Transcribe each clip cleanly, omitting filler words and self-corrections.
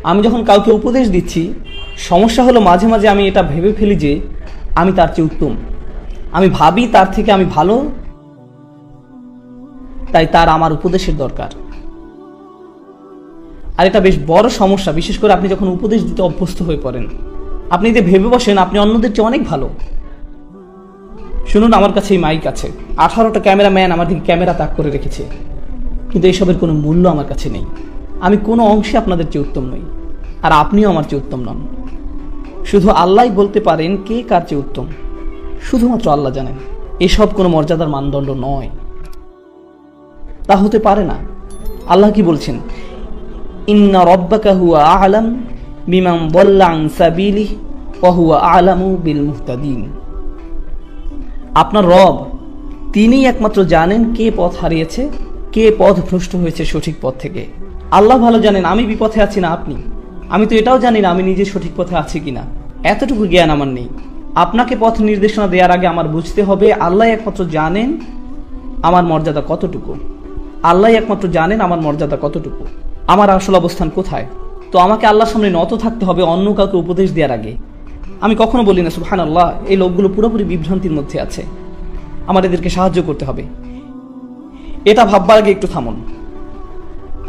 আমি যখন কাউকে উপদেশ দিচ্ছি, সমস্যা হলো মাঝে মাঝে আমি এটা ভেবে ফেলি যে আমি তার চেয়ে উত্তম, আমি ভাবি তার থেকে আমি ভালো, তাই তার আমার উপদেশের দরকার। আর এটা বেশ বড় সমস্যা, বিশেষ করে আপনি যখন উপদেশ দিতে অভ্যস্ত হয়ে পড়েন। আপনি যে ভেবে বসেন আপনি অন্যদের চেয়ে অনেক ভালো। শুনুন, আমার কাছে এই মাইক আছে, 18টা ক্যামেরাম্যান আমার দিকে ক্যামেরা তাক করে রেখেছে, কিন্তু এইসবের কোনো মূল্য আমার কাছে নেই। আমি কোনো অংশে আপনাদের চেয়ে উত্তম নই, আর আপনিও আমার চেয়ে উত্তম নন। শুধু আল্লাহই বলতে পারেন কে কার চেয়ে উত্তম, শুধুমাত্র আল্লাহ জানেন। এসব কোনো মর্যাদার মানদণ্ড নয়, তা হতে পারে না। আল্লাহ কি বলছেন? ইন্না রাব্বাকা হুয়া আ'লাম বিমান দাল্লা আন সাবিলিহি ওয়া হুয়া আ'লামু বিল মুহতাদিন। আপনার রব, তিনিই একমাত্র জানেন কে পথ হারিয়েছে, কে পথ ভ্রষ্ট হয়েছে সঠিক পথ থেকে। আল্লাহ ভালো জানেন আমি বিপথে আছি না আপনি। আমি তো এটাও জানি না আমি নিজে সঠিক পথে আছি কিনা, এতটুকু জ্ঞান আমার নেই। আপনাকে পথ নির্দেশনা দেওয়ার আগে আমার বুঝতে হবে আল্লাহ একমাত্র জানেন আমার মর্যাদা কতটুকু। আল্লাহ একমাত্র জানেন আমার মর্যাদা কতটুকু, আমার আসল অবস্থান কোথায়। তো আমাকে আল্লাহর সামনে নত থাকতে হবে অন্য কাউকে উপদেশ দেওয়ার আগে। আমি কখনো বলি না সুবহানাল্লাহ, এই লোকগুলো পুরোপুরি বিভ্রান্তির মধ্যে আছে, আমার এদেরকে সাহায্য করতে হবে। এটা ভাববার আগে একটু থামুন,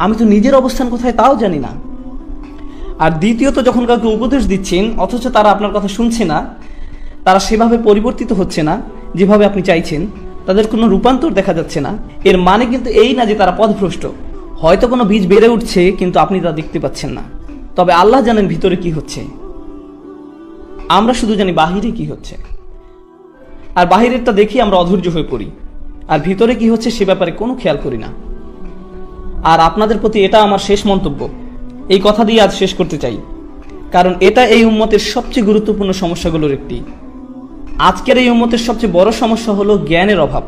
আমি তো নিজের অবস্থান কোথায় তাও জানি না। আর দ্বিতীয়ত, যখন কাউকে উপদেশ দিচ্ছেন অথচ তারা আপনার কথা শুনছে না, তারা সেভাবে পরিবর্তিত হচ্ছে না যেভাবে আপনি চাইছেন, তাদের কোনো রূপান্তর দেখা যাচ্ছে না, এর মানে কিন্তু এই না যে তারা পথভ্রষ্ট। হয়তো কোনো বীজ বেড়ে উঠছে কিন্তু আপনি তা দেখতে পাচ্ছেন না। তবে আল্লাহ জানেন ভিতরে কি হচ্ছে, আমরা শুধু জানি বাহিরে কি হচ্ছে। আর বাহিরেরটা দেখি আমরা অধৈর্য হয়ে পড়ি, আর ভিতরে কি হচ্ছে সে ব্যাপারে কোনো খেয়াল করি না। আর আপনাদের প্রতি এটা আমার শেষ মন্তব্য, এই কথা দিয়ে আজ শেষ করতে চাই, কারণ এটা এই উম্মতের সবচেয়ে গুরুত্বপূর্ণ সমস্যাগুলোর একটি। আজকের এই উম্মতের সবচেয়ে বড় সমস্যা হলো জ্ঞানের অভাব।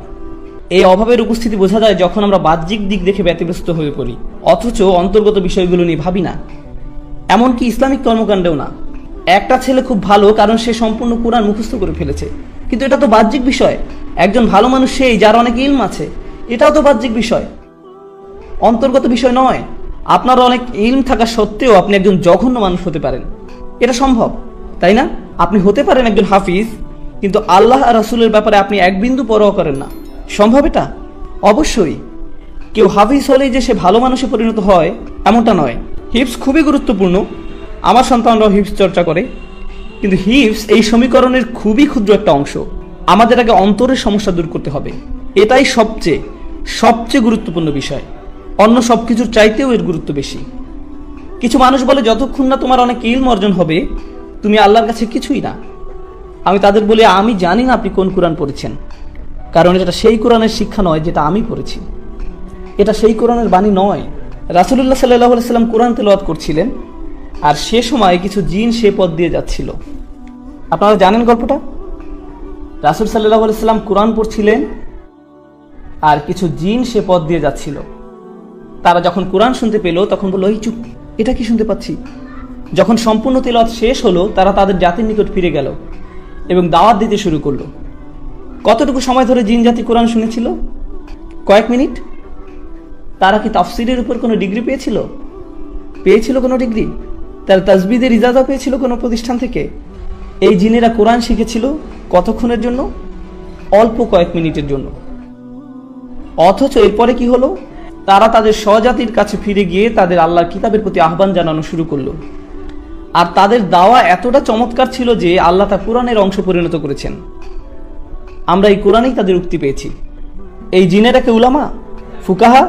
এই অভাবের উপস্থিতি বোঝা যায় যখন আমরা বাহ্যিক দিক দেখে ব্যতিব্যস্ত হয়ে পড়ি, অথচ অন্তর্গত বিষয়গুলো নিয়ে ভাবি না। এমনকি ইসলামিক কর্মকাণ্ডেও না। একটা ছেলে খুব ভালো কারণ সে সম্পূর্ণ কুরআন মুখস্থ করে ফেলেছে, কিন্তু এটা তো বাহ্যিক বিষয়। একজন ভালো মানুষ সেই যার অনেক ইলম আছে, এটাও তো বাহ্যিক বিষয়, অন্তর্গত বিষয় নয়। আপনার অনেক ইলম থাকা সত্ত্বেও আপনি একজন জঘন্য মানুষ হতে পারেন, এটা সম্ভব, তাই না? আপনি হতে পারেন একজন হাফিজ, কিন্তু আল্লাহ আর রাসূলের ব্যাপারে আপনি এক বিন্দু পরোয়া করেন না। সম্ভব এটা? অবশ্যই। কেউ হাফিজ হলেই যে সে ভালো মানুষে পরিণত হয় এমনটা নয়। হিফজ খুবই গুরুত্বপূর্ণ, আমার সন্তানরাও হিফজ চর্চা করে, কিন্তু হিফজ এই সমীকরণের খুবই ক্ষুদ্র একটা অংশ। আমাদের আগে অন্তরের সমস্যা দূর করতে হবে, এটাই সবচেয়ে গুরুত্বপূর্ণ বিষয়। অন্য সবকিছুর চাইতেও এর গুরুত্ব বেশি। কিছু মানুষ বলে যতক্ষণ না তোমার অনেক ইলম অর্জন হবে তুমি আল্লাহর কাছে কিছুই না। আমি তাদের বলি আমি জানি না আপনি কোন কোরআন পড়েছেন, কারণ এটা সেই কোরআনের শিক্ষা নয় যেটা আমি পড়েছি, এটা সেই কোরআনের বাণী নয়। রাসূলুল্লাহ সাল্লাল্লাহু আলাইহি সাল্লাম কোরআন তেলাওয়াত করছিলেন, আর সে সময় কিছু জিন সে পথ দিয়ে যাচ্ছিল। আপনারা জানেন গল্পটা? রাসূল সাল্লাল্লাহু আলাইহি সাল্লাম কোরআন পড়ছিলেন আর কিছু জিন সে পথ দিয়ে যাচ্ছিল। তারা যখন কোরআন শুনতে পেল তখন বলল, এই চুপ, এটা কি শুনতে পাচ্ছি? যখন সম্পূর্ণ তেলাওয়াত শেষ হলো তারা তাদের জাতির নিকট ফিরে গেল এবং দাওয়াত দিতে শুরু করলো। কতটুকু সময় ধরে জিন জাতি কোরআন শুনেছিল? কয়েক মিনিট। তারা কি তাফসিরের উপর কোনো ডিগ্রি পেয়েছিল কোনো ডিগ্রি? তারা তাসবিদের ইজাজা পেয়েছিল কোনো প্রতিষ্ঠান থেকে? এই জিনেরা কোরআন শিখেছিল কতক্ষণের জন্য? অল্প কয়েক মিনিটের জন্য। অথচ এরপরে কি হলো? তারা তাদের স্বজাতির কাছে ফিরে গিয়ে তাদের আল্লাহর কিতাবের প্রতি আহ্বান জানানো শুরু করলো। আর তাদের দাওয়া এতটা চমৎকার ছিল যে আল্লাহ তা কোরআনের অংশ পরিণত করেছেন। আমরা এই কোরআনেই তাদের উক্তি পেয়েছি। এই জিনেরা কে উলামা, ফুকাহা?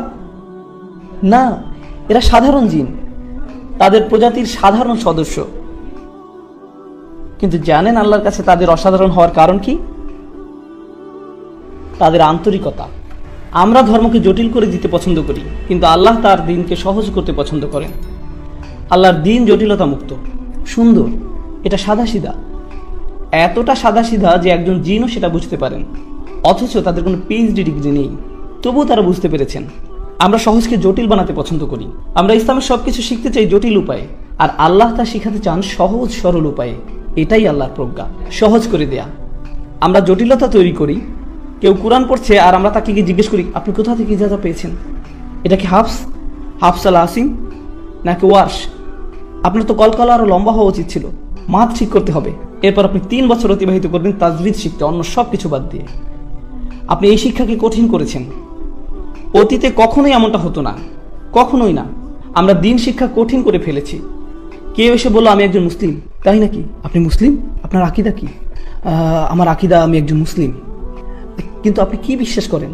না, এরা সাধারণ জিন, তাদের প্রজাতির সাধারণ সদস্য। কিন্তু জানেন আল্লাহর কাছে তাদের অসাধারণ হওয়ার কারণ কি? তাদের আন্তরিকতা। আমরা ধর্মকে জটিল করে দিতে পছন্দ করি, কিন্তু আল্লাহ তার দ্বীনকে সহজ করতে পছন্দ করেন। আল্লাহর দ্বীন জটিলতা মুক্ত, সুন্দর, এটা সাদাসিধা, এতটা সাদাসিধা যে একজন জিনও সেটা বুঝতে পারেন। অথচ তাদের কোনো পিএইচডি ডিগ্রি নেই, তবুও তারা বুঝতে পেরেছেন। আমরা সহজকে জটিল বানাতে পছন্দ করি। আমরা ইসলামের সবকিছু শিখতে চাই জটিল উপায়ে, আর আল্লাহ তা শিখাতে চান সহজ সরল উপায়ে। এটাই আল্লাহর প্রজ্ঞা, সহজ করে দেয়া। আমরা জটিলতা তৈরি করি। কেউ কোরআন পড়ছে আর আমরা তাকে গিয়ে জিজ্ঞেস করি, আপনি কোথা থেকে ইজাজা পেয়েছেন? এটা কি হাফস আল আসিম নাকি ওয়ার্শ? আপনার তো কলকলা আরো লম্বা হওয়া উচিত ছিল। মাথ ঠিক করতে হবে। এরপর আপনি 3 বছর অতিবাহিত করবেন তাজবিদ শিখতে, অন্য সব কিছু বাদ দিয়ে। আপনি এই শিক্ষাকে কঠিন করেছেন। অতীতে কখনোই এমনটা হতো না, কখনোই না। আমরা দিন শিক্ষা কঠিন করে ফেলেছি। কেউ এসে বললো আমি একজন মুসলিম। তাই নাকি? আপনি মুসলিম? আপনার আকিদা কি? আমার আকিদা আমি একজন মুসলিম। কিন্তু আপনি কি বিশ্বাস করেন?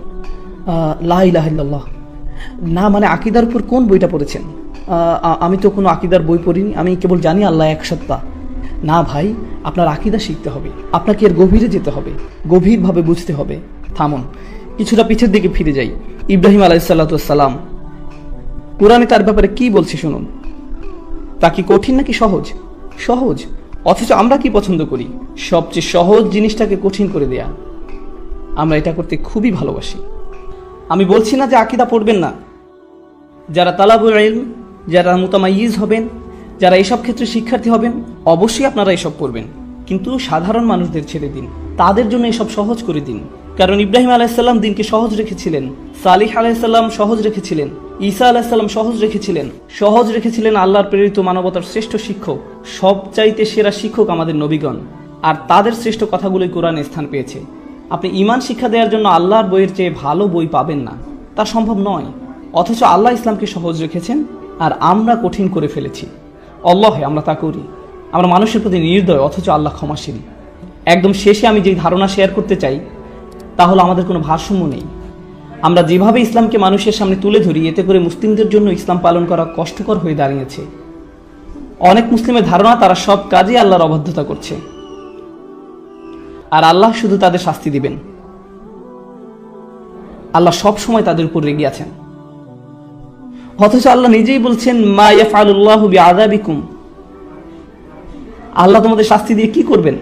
লা ইলাহা ইল্লাল্লাহ। না মানে আকিদার উপর কোন বইটা পড়েছেন? আমি তো কোনো আকিদার বই পড়িনি, আমি কেবল জানি আল্লাহ এক সত্তা। না ভাই, আপনার আকিদা শিখতে হবে, আপনাকে এর গভীরে যেতে হবে, গভীরভাবে বুঝতে হবে। থামুন, কিছুটা পিছের দিকে ফিরে যাই। ইব্রাহিম আলাইহিসসালাম, কোরআনে তার ব্যাপারে কি বলছে শুনুন। তা কি কঠিন নাকি সহজ? সহজ। অথচ আমরা কি পছন্দ করি? সবচেয়ে সহজ জিনিসটাকে কঠিন করে দেয়া। আমরা এটা করতে খুবই ভালোবাসি। আমি বলছি না যে আকিদা পড়বেন না। যারা তালাবুল ইলম, যারা মুতামাইয়িজ হবেন, যারা এইসব ক্ষেত্রে শিক্ষার্থী হবেন, অবশ্যই আপনারা এসব পড়বেন। কিন্তু সাধারণ মানুষদের ছেড়ে দিন, তাদের জন্য এসব সহজ করে দিন। কারণ ইব্রাহিম আলাইহিসসালাম দিনকে সহজ রেখেছিলেন, সালিহ আলাইহিসসালাম সহজ রেখেছিলেন, ঈসা আলাইহিসসালাম সহজ রেখেছিলেন আল্লাহর প্রেরিত মানবতার শ্রেষ্ঠ শিক্ষক, সবচাইতে সেরা শিক্ষক আমাদের নবীগণ। আর তাদের শ্রেষ্ঠ কথাগুলোই কোরআনে স্থান পেয়েছে। আপনি ঈমান শিক্ষা দেওয়ার জন্য আল্লাহর বইয়ের চেয়ে ভালো বই পাবেন না, তা সম্ভব নয়। অথচ আল্লাহ ইসলামকে সহজ রেখেছেন আর আমরা কঠিন করে ফেলেছি। আল্লাহে আমরা তা করি। আমরা মানুষের প্রতি নির্দয়, অথচ আল্লাহ ক্ষমাশীল। একদম শেষে আমি যে ধারণা শেয়ার করতে চাই তা হলো আমাদের কোনো ভারসাম্য নেই। আমরা যেভাবে ইসলামকে মানুষের সামনে তুলে ধরি, এতে করে মুসলিমদের জন্য ইসলাম পালন করা কষ্টকর হয়ে দাঁড়িয়েছে। অনেক মুসলিমের ধারণা তারা সব কাজে আল্লাহর অবাধ্যতা করছে আর আল্লাহ শুধু তাদের শাস্তি দিবেন। আল্লাহ সব সময় তাদের উপর রেগে আছেন। অথচ আল্লাহ নিজেই বলছেন মা ইয়াফআলুল্লাহু বিআযাবিকুম। আল্লাহ তোমাদের শাস্তি দিয়ে কি করবেন?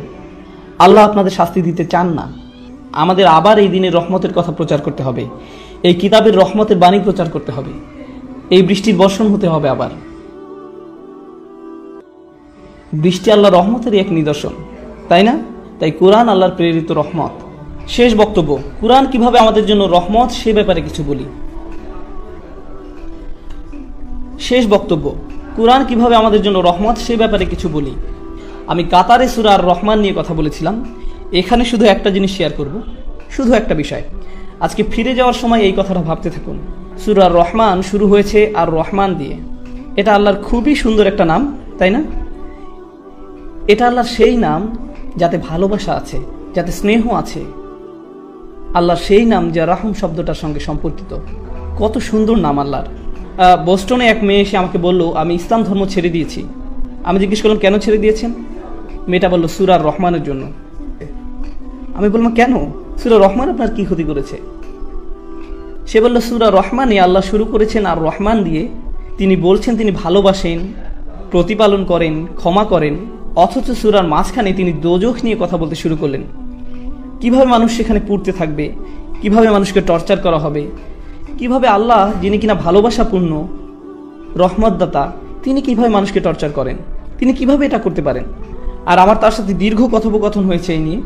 আল্লাহ আপনাদের শাস্তি দিতে চান না। আমাদের আবার এই দিনের রহমতের কথা প্রচার করতে হবে, এই কিতাবের রহমতের বাণী প্রচার করতে হবে, এই বৃষ্টির বর্ষণ হতে হবে। আবার বৃষ্টি আল্লাহ রহমতেরই এক নিদর্শন, তাই না? তাই কোরআন আল্লাহর প্রেরিত রহমত। শেষ বক্তব্য, কোরআন কিভাবে আমাদের জন্য রহমত সে ব্যাপারে কিছু বলি। কোরআন কিভাবে আমাদের জন্য রহমত সে ব্যাপারে কিছু বলি। আমি কাতারে সূরা আর রহমান নিয়ে কথা বলেছিলাম। এখানে শুধু একটা জিনিস শেয়ার করব, শুধু একটা বিষয়। আজকে ফিরে যাওয়ার সময় এই কথাটা ভাবতে থাকুন। সূরা আর রহমান শুরু হয়েছে আর রহমান দিয়ে। এটা আল্লাহর খুবই সুন্দর একটা নাম, তাই না? এটা আল্লাহর সেই নাম যাতে ভালোবাসা আছে, যাতে স্নেহ আছে। আল্লাহর সেই নাম যা রাহম শব্দটার সঙ্গে সম্পর্কিত। কত সুন্দর নাম আল্লাহর। বোস্টনে এক মেয়ে এসে আমাকে বলল আমি ইসলাম ধর্ম ছেড়ে দিয়েছি। আমি জিজ্ঞেস করলাম কেন ছেড়ে দিয়েছেন? মেয়েটা বলল সূরা আর রহমানের জন্য। আমি বললাম কেন? সূরা রহমান আপনার কি ক্ষতি করেছে? সে বলল সূরা রহমানে আল্লাহ শুরু করেছেন আর রহমান দিয়ে। তিনি বলছেন তিনি ভালোবাসেন, প্রতিপালন করেন, ক্ষমা করেন। অথচ সূরার মাঝখানে তিনি দোজখ নিয়ে কথা বলতে শুরু করলেন। কিভাবে মানুষ সেখানে পুড়তে থাকবে, কিভাবে মানুষকে টর্চার করা হবে, কিভাবে আল্লাহ যিনি কিনা ভালোবাসাপূর্ণ রহমতদাতা, তিনি কিভাবে মানুষকে টর্চার করেন, তিনি কিভাবে এটা করতে পারেন। আর আমার তার সাথে দীর্ঘ কথোপকথন হয়েছে এই নিয়ে।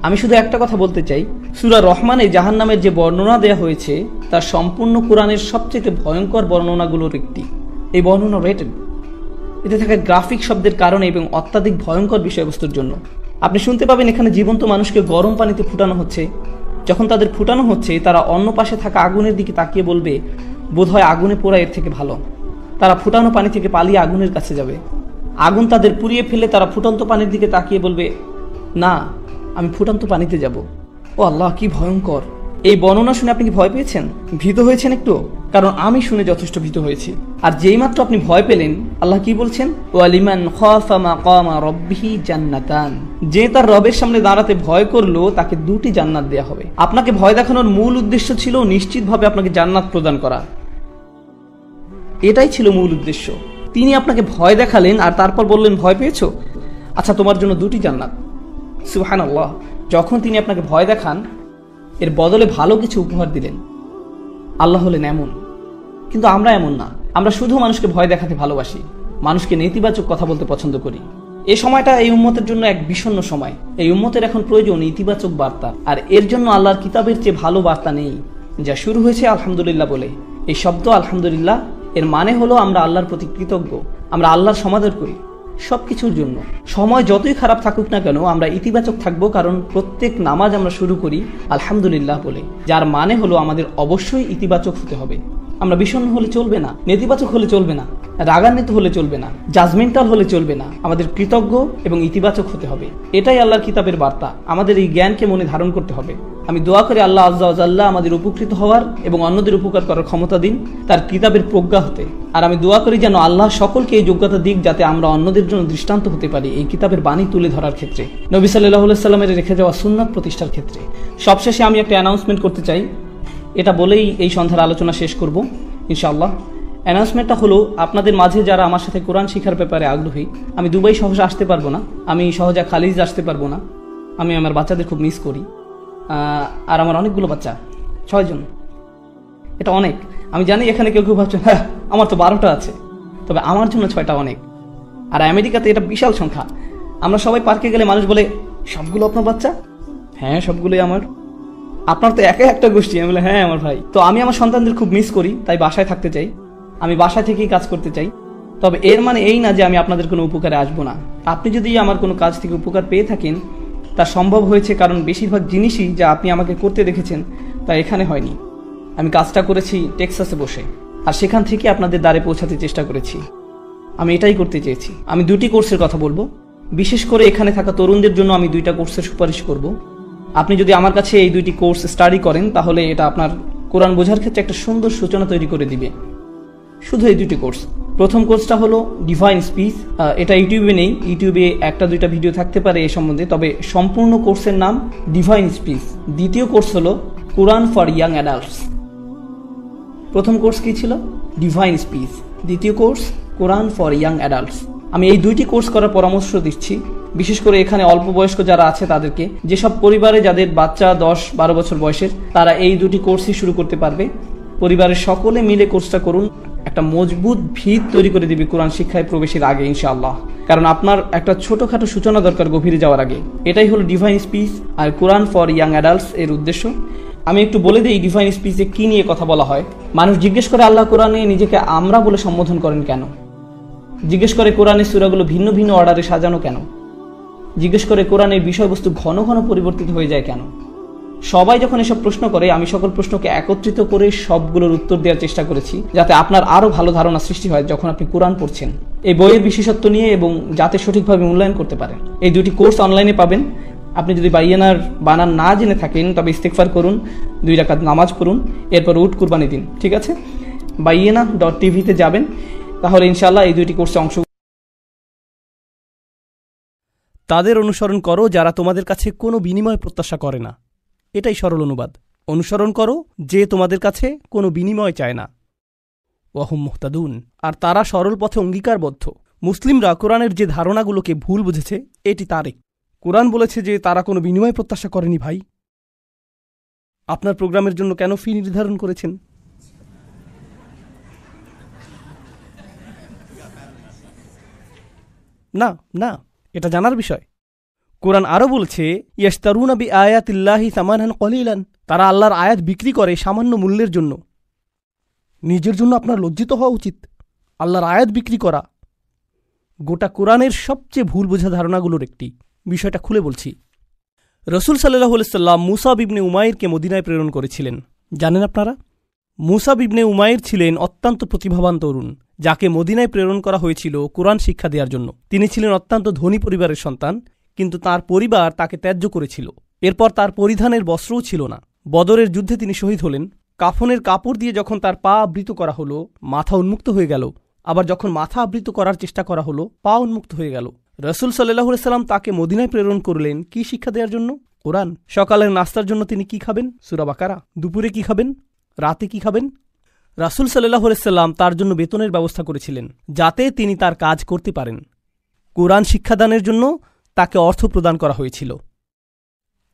আমি শুধু একটা কথা বলতে চাই, সূরা রহমানে জাহান্নামের যে বর্ণনা দেয়া হয়েছে তার সম্পূর্ণ কোরআনের সবচেয়ে ভয়ঙ্কর বর্ণনাগুলোর একটি। এই বর্ণনা রেটেড, এতে থাকা গ্রাফিক শব্দের কারণে এবং অত্যাধিক ভয়ঙ্কর বিষয়বস্তুর জন্য। আপনি শুনতে পাবেন এখানে জীবন্ত মানুষকে গরম পানিতে ফুটানো হচ্ছে। যখন তাদের ফুটানো হচ্ছে তারা অন্য পাশে থাকা আগুনের দিকে তাকিয়ে বলবে বোধহয় আগুনে পোড়া এর থেকে ভালো। তারা ফুটানো পানি থেকে পালিয়ে আগুনের কাছে যাবে। আগুন তাদের পুড়িয়ে ফেলে তারা ফুটন্ত পানির দিকে তাকিয়ে বলবে না, আমি ফুটন্ত পানিতে যাব। ও আল্লাহ, কি ভয়ঙ্কর! এই বর্ণনা শুনে আপনি কি ভয় পেয়েছেন, ভীত হয়েছেন একটু? কারণ আমি শুনে যথেষ্ট ভীত হয়েছি। আর যেই মাত্র আপনি ভয় পেলেন, আল্লাহ কি বলছেন? ওয়ালিমান খাফা মাকামা রাব্বিহি জান্নাতান। যে তার রবের সামনে দাঁড়াতে ভয় করলো তাকে 2টি জান্নাত দেয়া হবে। আপনাকে ভয় দেখানোর মূল উদ্দেশ্য ছিল নিশ্চিতভাবে আপনাকে জান্নাত প্রদান করা। এটাই ছিল মূল উদ্দেশ্য। তিনি আপনাকে ভয় দেখালেন আর তারপর বললেন ভয় পেয়েছো? আচ্ছা, তোমার জন্য 2টি জান্নাত। সুবহানাল্লাহ। যখন তিনি আপনাকে ভয় দেখান এর বদলে ভালো কিছু উপহার দিলেন। আল্লাহ হলেন এমন, কিন্তু আমরা এমন না। আমরা শুধু মানুষকে ভয় দেখাতে ভালোবাসি, মানুষকে নেতিবাচক কথা বলতে পছন্দ করি। এই সময়টা এই উম্মতের জন্য এক বিষণ্ণ সময়। এই উম্মতের এখন প্রয়োজন ইতিবাচক বার্তা, আর এর জন্য আল্লাহর কিতাবের চেয়ে ভালো বার্তা নেই। যা শুরু হয়েছে আলহামদুলিল্লাহ বলে। এই শব্দ আলহামদুলিল্লাহ এর মানে হলো আমরা আল্লাহর প্রতি কৃতজ্ঞ, আমরা আল্লাহর সমাদর করি সব কিছুর জন্য। সময় যতই খারাপ থাকুক না কেন আমরা ইতিবাচক থাকবো, কারণ প্রত্যেক নামাজ আমরা শুরু করি আলহামদুলিল্লাহ বলে, যার মানে হলো আমাদের অবশ্যই ইতিবাচক হতে হবে। আমরা বিষণ্ণ হলে চলবে না, নেতিবাচক হলে চলবে না, রাগান্বিত হলে চলবে না, জাজমেন্টাল হলে চলবে না। আমাদের কৃতজ্ঞ এবং ইতিবাচক হতে হবে। এটাই আল্লাহর কিতাবের বার্তা। আমাদের এই জ্ঞানকে মনে ধারণ করতে হবে। আমি দোয়া করি আল্লাহ আজ্জা ওয়া জাল্লা আমাদের উপকৃত হওয়ার এবং অন্যদের উপকার করার ক্ষমতা দিন তার কিতাবের প্রজ্ঞা হতে। আর আমি দোয়া করি যেন আল্লাহ সকলকে এই যোগ্যতা দিক যাতে আমরা অন্যদের জন্য দৃষ্টান্ত হতে পারি এই কিতাবের বাণী তুলে ধরার ক্ষেত্রে, নবী সাল্লাল্লাহু আলাইহি সাল্লামের রেখে যাওয়া সুন্নাত প্রতিষ্ঠার ক্ষেত্রে। সবশেষে আমি একটা অ্যানাউন্সমেন্ট করতে চাই, এটা বলেই এই সন্ধ্যার আলোচনা শেষ করব ইনশাআল্লাহ। অ্যানাউন্সমেন্টটা হলো, আপনাদের মাঝে যারা আমার সাথে কোরআন শিখার ব্যাপারে আগ্রহী, আমি দুবাই সহজে আসতে পারবো না, আমি সহজে খালিজ আসতে পারবো না, আমি আমার বাচ্চাদের খুব মিস করি। আর আমার অনেকগুলো বাচ্চা, 6 জন, এটা অনেক। আমি জানি এখানে কেউ কেউ ভাবছেন হ্যাঁ আমার তো 12টা আছে, তবে আমার জন্য 6টা অনেক। আর আমেরিকাতে এটা বিশাল সংখ্যা। আমরা সবাই পার্কে গেলে মানুষ বলে সবগুলো আপনার বাচ্চা? হ্যাঁ সবগুলোই আমার। আপনার তো একা একটা গোষ্ঠী। আমি বলে হ্যাঁ আমার ভাই। তো আমি আমার সন্তানদের খুব মিস করি, তাই বাসায় থাকতে চাই, আমি বাসায় থেকেই কাজ করতে চাই। তবে এর মানে এই না যে আমি আপনাদের কোনো উপকারে আসবো না। আপনি যদি আমার কোনো কাজ থেকে উপকার পেয়ে থাকেন, তা সম্ভব হয়েছে কারণ বেশিরভাগ জিনিসই যা আপনি আমাকে করতে দেখেছেন তা এখানে হয়নি। আমি কাজটা করেছি টেক্সাসে বসে, আর সেখান থেকে আপনাদের দ্বারে পৌঁছাতে চেষ্টা করেছি। আমি এটাই করতে চেয়েছি। আমি 2টি কোর্সের কথা বলবো, বিশেষ করে এখানে থাকা তরুণদের জন্য আমি 2টা কোর্সের সুপারিশ করব। আপনি যদি আমার কাছে এই 2টি কোর্স স্টাডি করেন তাহলে এটা আপনার কোরআন বোঝার ক্ষেত্রে একটা সুন্দর সূচনা তৈরি করে দিবে। শুধু এই 2টি কোর্স। প্রথম কোর্সটা হলো ডিভাইন স্পিচ। এটা ইউটিউবে নেই, ইউটিউবে 1-2টা ভিডিও থাকতে পারে এ সম্বন্ধে, তবে সম্পূর্ণ কোর্সের নাম ডিভাইন স্পিচ। দ্বিতীয় কোর্স হলো কোরআন ফর ইয়াং অ্যাডাল্টস। প্রথম কোর্স কি ছিল? Divine speech. দ্বিতীয় course Quran for young adults. আমি এই 2টি কোর্স করার পরামর্শ দিচ্ছি, বিশেষ করে এখানে অল্প বয়স্ক যারা আছে তাদেরকে। যেসব পরিবারে যাদের বাচ্চা 10-12 বছর বয়সের, তারা এই 2টি কোর্সই শুরু করতে পারবে। পরিবারের সকলে মিলে কোর্সটা করুন, একটা মজবুত ভিত তৈরি করে দিবে কোরআন শিক্ষায় প্রবেশের আগে ইনশাআল্লাহ। কারণ আপনার একটা ছোটখাটো সূচনা দরকার গভীরে যাওয়ার আগে। এটাই হলো ডিভাইন স্পিচ আর কোরআন ফর ইয়াং অ্যাডাল্টস এর উদ্দেশ্য। আমি একটু বলে দিই ডিভাইন স্পিচে কি নিয়ে কথা বলা হয়। মানুষ জিজ্ঞেস করে আল্লাহ কোরআনে নিজেকে আমরা বলে সম্বোধন করেন কেন? জিজ্ঞেস করে কোরআনের সূরাগুলো ভিন্ন ভিন্ন অর্ডারে সাজানো কেন? জিজ্ঞেস করে কোরআনের বিষয়বস্তু ঘন ঘন পরিবর্তিত হয়ে যায় কেন? সবাই যখন এসব প্রশ্ন করে, আমি সকল প্রশ্নকে একত্রিত করে সবগুলোর উত্তর দেওয়ার চেষ্টা করেছি, যাতে আপনার আরও ভালো ধারণা সৃষ্টি হয় যখন আপনি কোরআন পড়ছেন এই বইয়ের বিশেষত্ব নিয়ে, এবং যাতে সঠিকভাবে মূল্যায়ন করতে পারেন। এই 2টি কোর্স অনলাইনে পাবেন। আপনি যদি বাইয়ানার বানান না জেনে থাকেন তবে ইস্তেগফার করুন, 2 রাকাত নামাজ পড়ুন, এরপর উট কুরবানি দিন। ঠিক আছে? বাইয়ানা.tv-তে যাবেন, তাহলে ইনশাআল্লাহ এই 2টি কোর্সে অংশ। তাদের অনুসরণ করো যারা তোমাদের কাছে কোনো বিনিময় প্রত্যাশা করে না। এটাই সরল অনুবাদ। অনুসরণ করো যে তোমাদের কাছে কোনো বিনিময় চায় না। ওয়াহুম মুহতাদুন, আর তারা সরল পথে অঙ্গীকারবদ্ধ। মুসলিমরা কোরআনের যে ধারণাগুলোকে ভুল বুঝেছে এটি তারেক। কোরআন বলেছে যে তারা কোনো বিনিময় প্রত্যাশা করেনি। ভাই, আপনার প্রোগ্রামের জন্য কেন ফি নির্ধারণ করেছেন? না না, এটা জানার বিষয়। কোরআন আরও বলছে ইয়াশতারুনা বিআয়াতিল্লাহি সামানান কলিলান, তারা আল্লাহর আয়াত বিক্রি করে সামান্য মূল্যের জন্য। নিজের জন্য আপনার লজ্জিত হওয়া উচিত। আল্লাহর আয়াত বিক্রি করা গোটা কোরআনের সবচেয়ে ভুল বোঝা ধারণাগুলোর একটি। বিষয়টা খুলে বলছি। রসুল সাল্লাল্লাহু আলাইহি সাল্লাম মুসাব ইবনে উমাইরকে মদিনায় প্রেরণ করেছিলেন। জানেন আপনারা? মুসাব ইবনে উমাইর ছিলেন অত্যন্ত প্রতিভাবান তরুণ, যাকে মদিনায় প্রেরণ করা হয়েছিল কোরআন শিক্ষা দেওয়ার জন্য। তিনি ছিলেন অত্যন্ত ধনী পরিবারের সন্তান, কিন্তু তার পরিবার তাকে ত্যায্য করেছিল। এরপর তার পরিধানের বস্ত্রও ছিল না। বদরের যুদ্ধে তিনি শহীদ হলেন। কাফনের কাপড় দিয়ে যখন তার পা আবৃত করা হলো, মাথা উন্মুক্ত হয়ে গেল। আবার যখন মাথা আবৃত করার চেষ্টা করা হলো, পা উন্মুক্ত হয়ে গেল। রসুল সাল্লাল্লাহু আলাইহি সাল্লাম তাকে মদিনায় প্রেরণ করলেন কি শিক্ষা দেওয়ার জন্য? কোরআন। সকালের নাস্তার জন্য তিনি কি খাবেন? সূরা বাকারা। দুপুরে কি খাবেন? রাতে কি খাবেন? রাসূল সাল্লাল্লাহু আলাইহি সাল্লাম তার জন্য বেতনের ব্যবস্থা করেছিলেন, যাতে তিনি তার কাজ করতে পারেন। কোরআন শিক্ষাদানের জন্য তাকে অর্থ প্রদান করা হয়েছিল।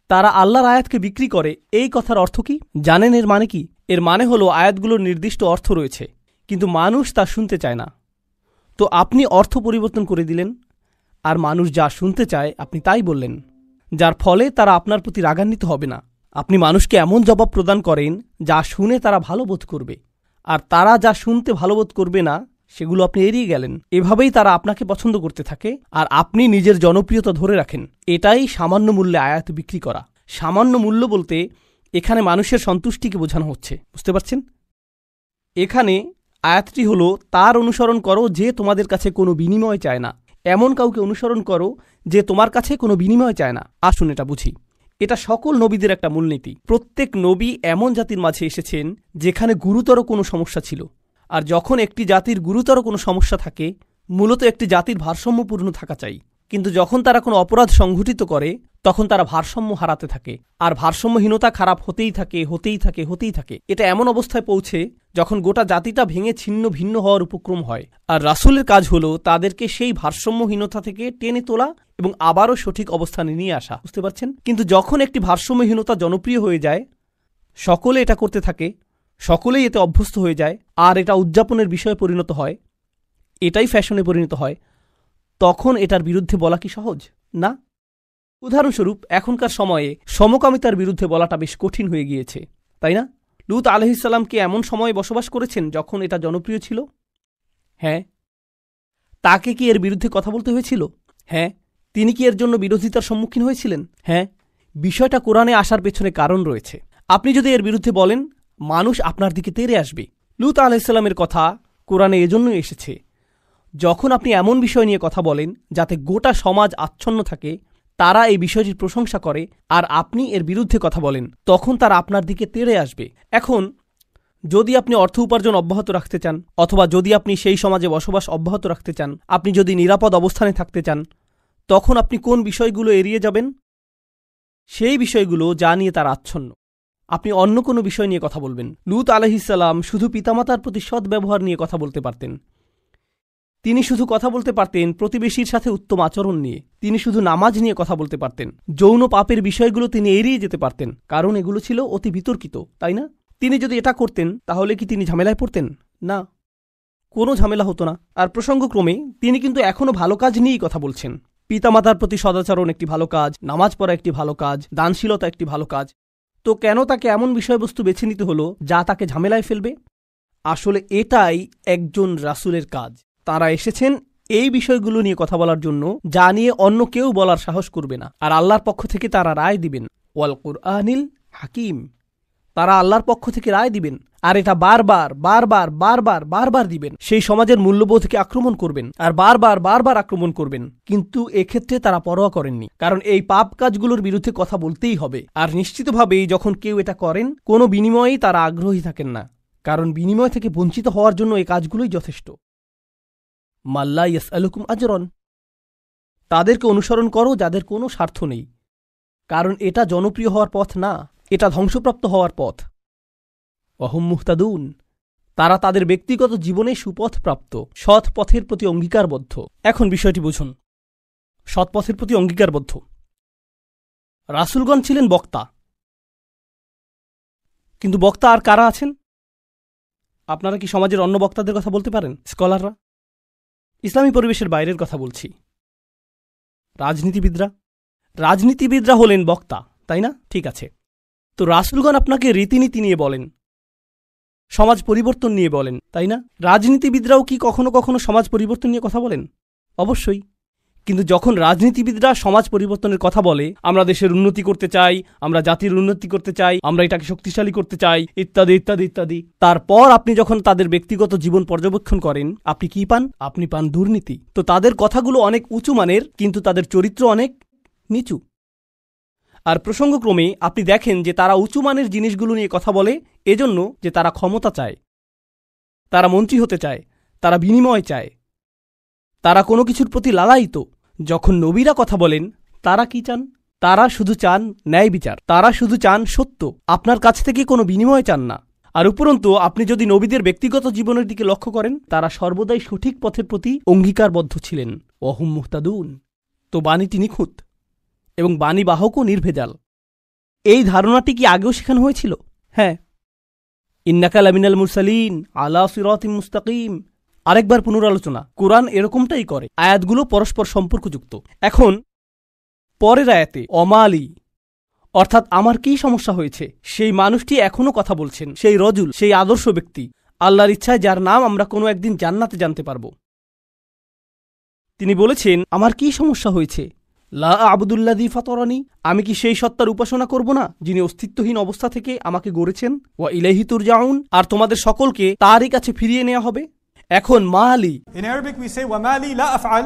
তারা আল্লাহর আয়াতকে বিক্রি করে, এই কথার অর্থ কি জানেন? এর মানে কি? এর মানে হলো আয়াতগুলোর নির্দিষ্ট অর্থ রয়েছে, কিন্তু মানুষ তা শুনতে চায় না। তো আপনি অর্থ পরিবর্তন করে দিলেন, আর মানুষ যা শুনতে চায় আপনি তাই বললেন, যার ফলে তারা আপনার প্রতি রাগান্বিত হবে না। আপনি মানুষকে এমন জবাব প্রদান করেন যা শুনে তারা ভালো বোধ করবে, আর তারা যা শুনতে ভালো বোধ করবে না সেগুলো আপনি এড়িয়ে গেলেন। এভাবেই তারা আপনাকে পছন্দ করতে থাকে আর আপনি নিজের জনপ্রিয়তা ধরে রাখেন। এটাই সামান্য মূল্যে আয়াত বিক্রি করা। সামান্য মূল্য বলতে এখানে মানুষের সন্তুষ্টিকে বোঝানো হচ্ছে, বুঝতে পারছেন? এখানে আয়াতটি হলো তার অনুসরণ করো যে তোমাদের কাছে কোনো বিনিময় চায় না। এমন কাউকে অনুসরণ করো যে তোমার কাছে কোনো বিনিময় চায় না। আসুন এটা বুঝি। এটা সকল নবীদের একটা মূলনীতি। প্রত্যেক নবী এমন জাতির মাঝে এসেছেন যেখানে গুরুতর কোনো সমস্যা ছিল। আর যখন একটি জাতির গুরুতর কোনো সমস্যা থাকে, মূলত একটি জাতির ভারসাম্যপূর্ণ থাকা চাই। কিন্তু যখন তারা কোনো অপরাধ সংঘটিত করে তখন তারা ভারসাম্য হারাতে থাকে, আর ভারসাম্যহীনতা খারাপ হতেই থাকে। এটা এমন অবস্থায় পৌঁছে যখন গোটা জাতিটা ভেঙে ছিন্ন ভিন্ন হওয়ার উপক্রম হয়। আর রাসূলের কাজ হলো তাদেরকে সেই ভারসাম্যহীনতা থেকে টেনে তোলা এবং আবারও সঠিক অবস্থানে নিয়ে আসা, বুঝতে পারছেন? কিন্তু যখন একটি ভারসাম্যহীনতা জনপ্রিয় হয়ে যায়, সকলে এটা করতে থাকে, সকলেই এতে অভ্যস্ত হয়ে যায়, আর এটা উদযাপনের বিষয়ে পরিণত হয়, এটাই ফ্যাশনে পরিণত হয়, তখন এটার বিরুদ্ধে বলা কি সহজ? না। উদাহরণস্বরূপ এখনকার সময়ে সমকামিতার বিরুদ্ধে বলাটা বেশ কঠিন হয়ে গিয়েছে, তাই না? লূত আলাইহিসসালাম কি এমন সময়ে বসবাস করেছেন যখন এটা জনপ্রিয় ছিল? হ্যাঁ। তাকে কি এর বিরুদ্ধে কথা বলতে হয়েছিল? হ্যাঁ। তিনি কি এর জন্য বিরোধিতার সম্মুখীন হয়েছিলেন? হ্যাঁ। বিষয়টা কোরআনে আসার পেছনে কারণ রয়েছে। আপনি যদি এর বিরুদ্ধে বলেন, মানুষ আপনার দিকে তেড়ে আসবে। লূত আলাইহিসসালামের কথা কোরআনে এজন্যই এসেছে। যখন আপনি এমন বিষয় নিয়ে কথা বলেন যাতে গোটা সমাজ আচ্ছন্ন থাকে, তারা এই বিষয়টির প্রশংসা করে, আর আপনি এর বিরুদ্ধে কথা বলেন, তখন তারা আপনার দিকে তেড়ে আসবে। এখন যদি আপনি অর্থ উপার্জন অব্যাহত রাখতে চান, অথবা যদি আপনি সেই সমাজে বসবাস অব্যাহত রাখতে চান, আপনি যদি নিরাপদ অবস্থানে থাকতে চান, তখন আপনি কোন বিষয়গুলো এড়িয়ে যাবেন? সেই বিষয়গুলো যা নিয়ে তারা আচ্ছন্ন। আপনি অন্য কোনো বিষয় নিয়ে কথা বলবেন। লূত আলাইহিসসালাম শুধু পিতামাতার প্রতি সৎ ব্যবহার নিয়ে কথা বলতে পারতেন। তিনি শুধু কথা বলতে পারতেন প্রতিবেশীর সাথে উত্তম আচরণ নিয়ে। তিনি শুধু নামাজ নিয়ে কথা বলতে পারতেন। যৌন পাপের বিষয়গুলো তিনি এড়িয়ে যেতে পারতেন, কারণ এগুলো ছিল অতি বিতর্কিত, তাই না? তিনি যদি এটা করতেন তাহলে কি তিনি ঝামেলায় পড়তেন? না, কোনো ঝামেলা হতো না। আর প্রসঙ্গক্রমে তিনি কিন্তু এখনও ভালো কাজ নিয়েই কথা বলছেন। পিতামাতার প্রতি সদাচরণ একটি ভালো কাজ, নামাজ পড়া একটি ভালো কাজ, দানশীলতা একটি ভালো কাজ। তো কেন তাকে এমন বিষয়বস্তু বেছে নিতে হলো যা তাকে ঝামেলায় ফেলবে? আসলে এটাই একজন রাসূলের কাজ। তারা এসেছেন এই বিষয়গুলো নিয়ে কথা বলার জন্য যা নিয়ে অন্য কেউ বলার সাহস করবে না। আর আল্লাহর পক্ষ থেকে তারা রায় দিবেন। ওয়াল কুরআনিল হাকিম। তারা আল্লাহর পক্ষ থেকে রায় দিবেন, আর এটা বারবার দিবেন। সেই সমাজের মূল্যবোধকে আক্রমণ করবেন, আর বারবার আক্রমণ করবেন। কিন্তু এক্ষেত্রে তারা পরোয়া করেননি, কারণ এই পাপ কাজগুলোর বিরুদ্ধে কথা বলতেই হবে। আর নিশ্চিতভাবেই যখন কেউ এটা করেন, কোনো বিনিময়েই তারা আগ্রহী থাকেন না, কারণ বিনিময় থেকে বঞ্চিত হওয়ার জন্য এই কাজগুলোই যথেষ্ট। মাল্লা ইয়াসআলুকুম আজরন। তাদেরকে অনুসরণ করো যাদের কোনো স্বার্থ নেই, কারণ এটা জনপ্রিয় হওয়ার পথ না, এটা ধ্বংসপ্রাপ্ত হওয়ার পথ। ওয়াহুম মুহতাদুন। তারা তাদের ব্যক্তিগত জীবনে সুপথ প্রাপ্ত, সৎ পথের প্রতি অঙ্গীকারবদ্ধ। এখন বিষয়টি বুঝুন। সৎ পথের প্রতি অঙ্গীকারবদ্ধ। রাসূলগণ ছিলেন বক্তা, কিন্তু বক্তা আর কারা আছেন? আপনারা কি সমাজের অন্য বক্তাদের কথা বলতে পারেন? স্কলাররা। ইসলামী পরিবেশের বাইরের কথা বলছি। রাজনীতিবিদরা হলেন বক্তা, তাই না? ঠিক আছে। তো রাসূলগণ আপনাকে রীতিনীতি নিয়ে বলেন, সমাজ পরিবর্তন নিয়ে বলেন, তাই না? রাজনীতিবিদরাও কি কখনো কখনো সমাজ পরিবর্তন নিয়ে কথা বলেন? অবশ্যই। কিন্তু যখন রাজনীতিবিদরা সমাজ পরিবর্তনের কথা বলে, আমরা দেশের উন্নতি করতে চাই, আমরা জাতির উন্নতি করতে চাই, আমরা এটাকে শক্তিশালী করতে চাই, ইত্যাদি ইত্যাদি ইত্যাদি, তারপর আপনি যখন তাদের ব্যক্তিগত জীবন পর্যবেক্ষণ করেন, আপনি কি পান? আপনি পান দুর্নীতি। তো তাদের কথাগুলো অনেক উঁচু মানের, কিন্তু তাদের চরিত্র অনেক নিচু। আর প্রসঙ্গক্রমে আপনি দেখেন যে তারা উঁচু মানের জিনিসগুলো নিয়ে কথা বলে এজন্য যে তারা ক্ষমতা চায়, তারা মন্ত্রী হতে চায়, তারা বিনিময় চায়, তারা কোনো কিছুর প্রতি লালায়িত। যখন নবীরা কথা বলেন, তারা কি চান? তারা শুধু চান ন্যায় বিচার, তারা শুধু চান সত্য, আপনার কাছ থেকে কোনো বিনিময় চান না। আর উপরন্তু আপনি যদি নবীদের ব্যক্তিগত জীবনের দিকে লক্ষ্য করেন, তারা সর্বদাই সঠিক পথের প্রতি অঙ্গীকারবদ্ধ ছিলেন। ওয়াহুম মুহতাদুন। তো বাণীটি নিখুঁত এবং বাণীবাহকও নির্ভেজাল। এই ধারণাটি কি আগেও শেখানো হয়েছিল? হ্যাঁ। ইন্নাকা লামিনাল মুরসালিন আলা সিরাতিম মুস্তাকিম। আরেকবার পুনরালোচনা। কোরআন এরকমটাই করে, আয়াতগুলো পরস্পর সম্পর্কযুক্ত। এখন পরের আয়াতে অমালি, অর্থাৎ আমার কি সমস্যা হয়েছে, সেই মানুষটি এখনও কথা বলছেন, সেই রজুল, সেই আদর্শ ব্যক্তি। আল্লাহর ইচ্ছায় যার নাম আমরা কোনো একদিন জান্নাতে জানতে পারব। তিনি বলেছেন, আমার কি সমস্যা হয়েছে? লা আবুদুল্লাযী ফাতারানি, আমি কি সেই সত্তার উপাসনা করব না যিনি অস্তিত্বহীন অবস্থা থেকে আমাকে গড়েছেন? ওয়া ইলাইহি তুরজাউন, আর তোমাদের সকলকে তারই কাছে ফিরিয়ে নেওয়া হবে। এখন মালি, In Arabic we say وما لي لا أفعل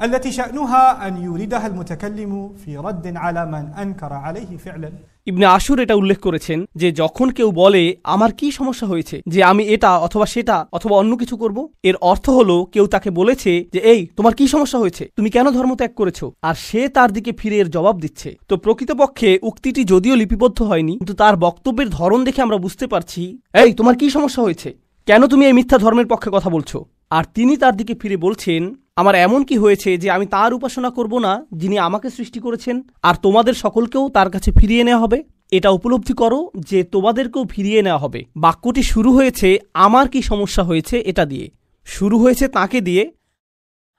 التي شأنها أن يوردها المتكلم في رد على من أنكر عليه فعلا. ইবনে আশুর এটা উল্লেখ করেছেন যে যখন কেউ বলে আমার কি সমস্যা হয়েছে যে আমি এটা অথবা সেটা অথবা অন্য কিছু করব, এর অর্থ হলো কেউ তাকে বলেছে যে এই তোমার কি সমস্যা হয়েছে, তুমি কেন ধর্ম ত্যাগ করেছো, আর সে তার দিকে ফিরে এর জবাব দিচ্ছে। তো প্রকৃতপক্ষে উক্তিটি যদিও লিপিবদ্ধ হয়নি, কিন্তু তার বক্তব্যের ধরন দেখে আমরা বুঝতে পারছি এই তোমার কি সমস্যা হয়েছে, কেন তুমি এই মিথ্যা ধর্মের পক্ষে কথা বলছো। আর তিনি তার দিকে ফিরে বলছেন, আমার এমন কি হয়েছে যে আমি তার উপাসনা করব না যিনি আমাকে সৃষ্টি করেছেন, আর তোমাদের সকলকেও তার কাছে ফিরিয়ে নেওয়া হবে। এটা উপলব্ধি করো যে তোমাদেরকেও ফিরিয়ে নেওয়া হবে। বাক্যটি শুরু হয়েছে আমার কি সমস্যা হয়েছে এটা দিয়ে, শুরু হয়েছে তাকে দিয়ে,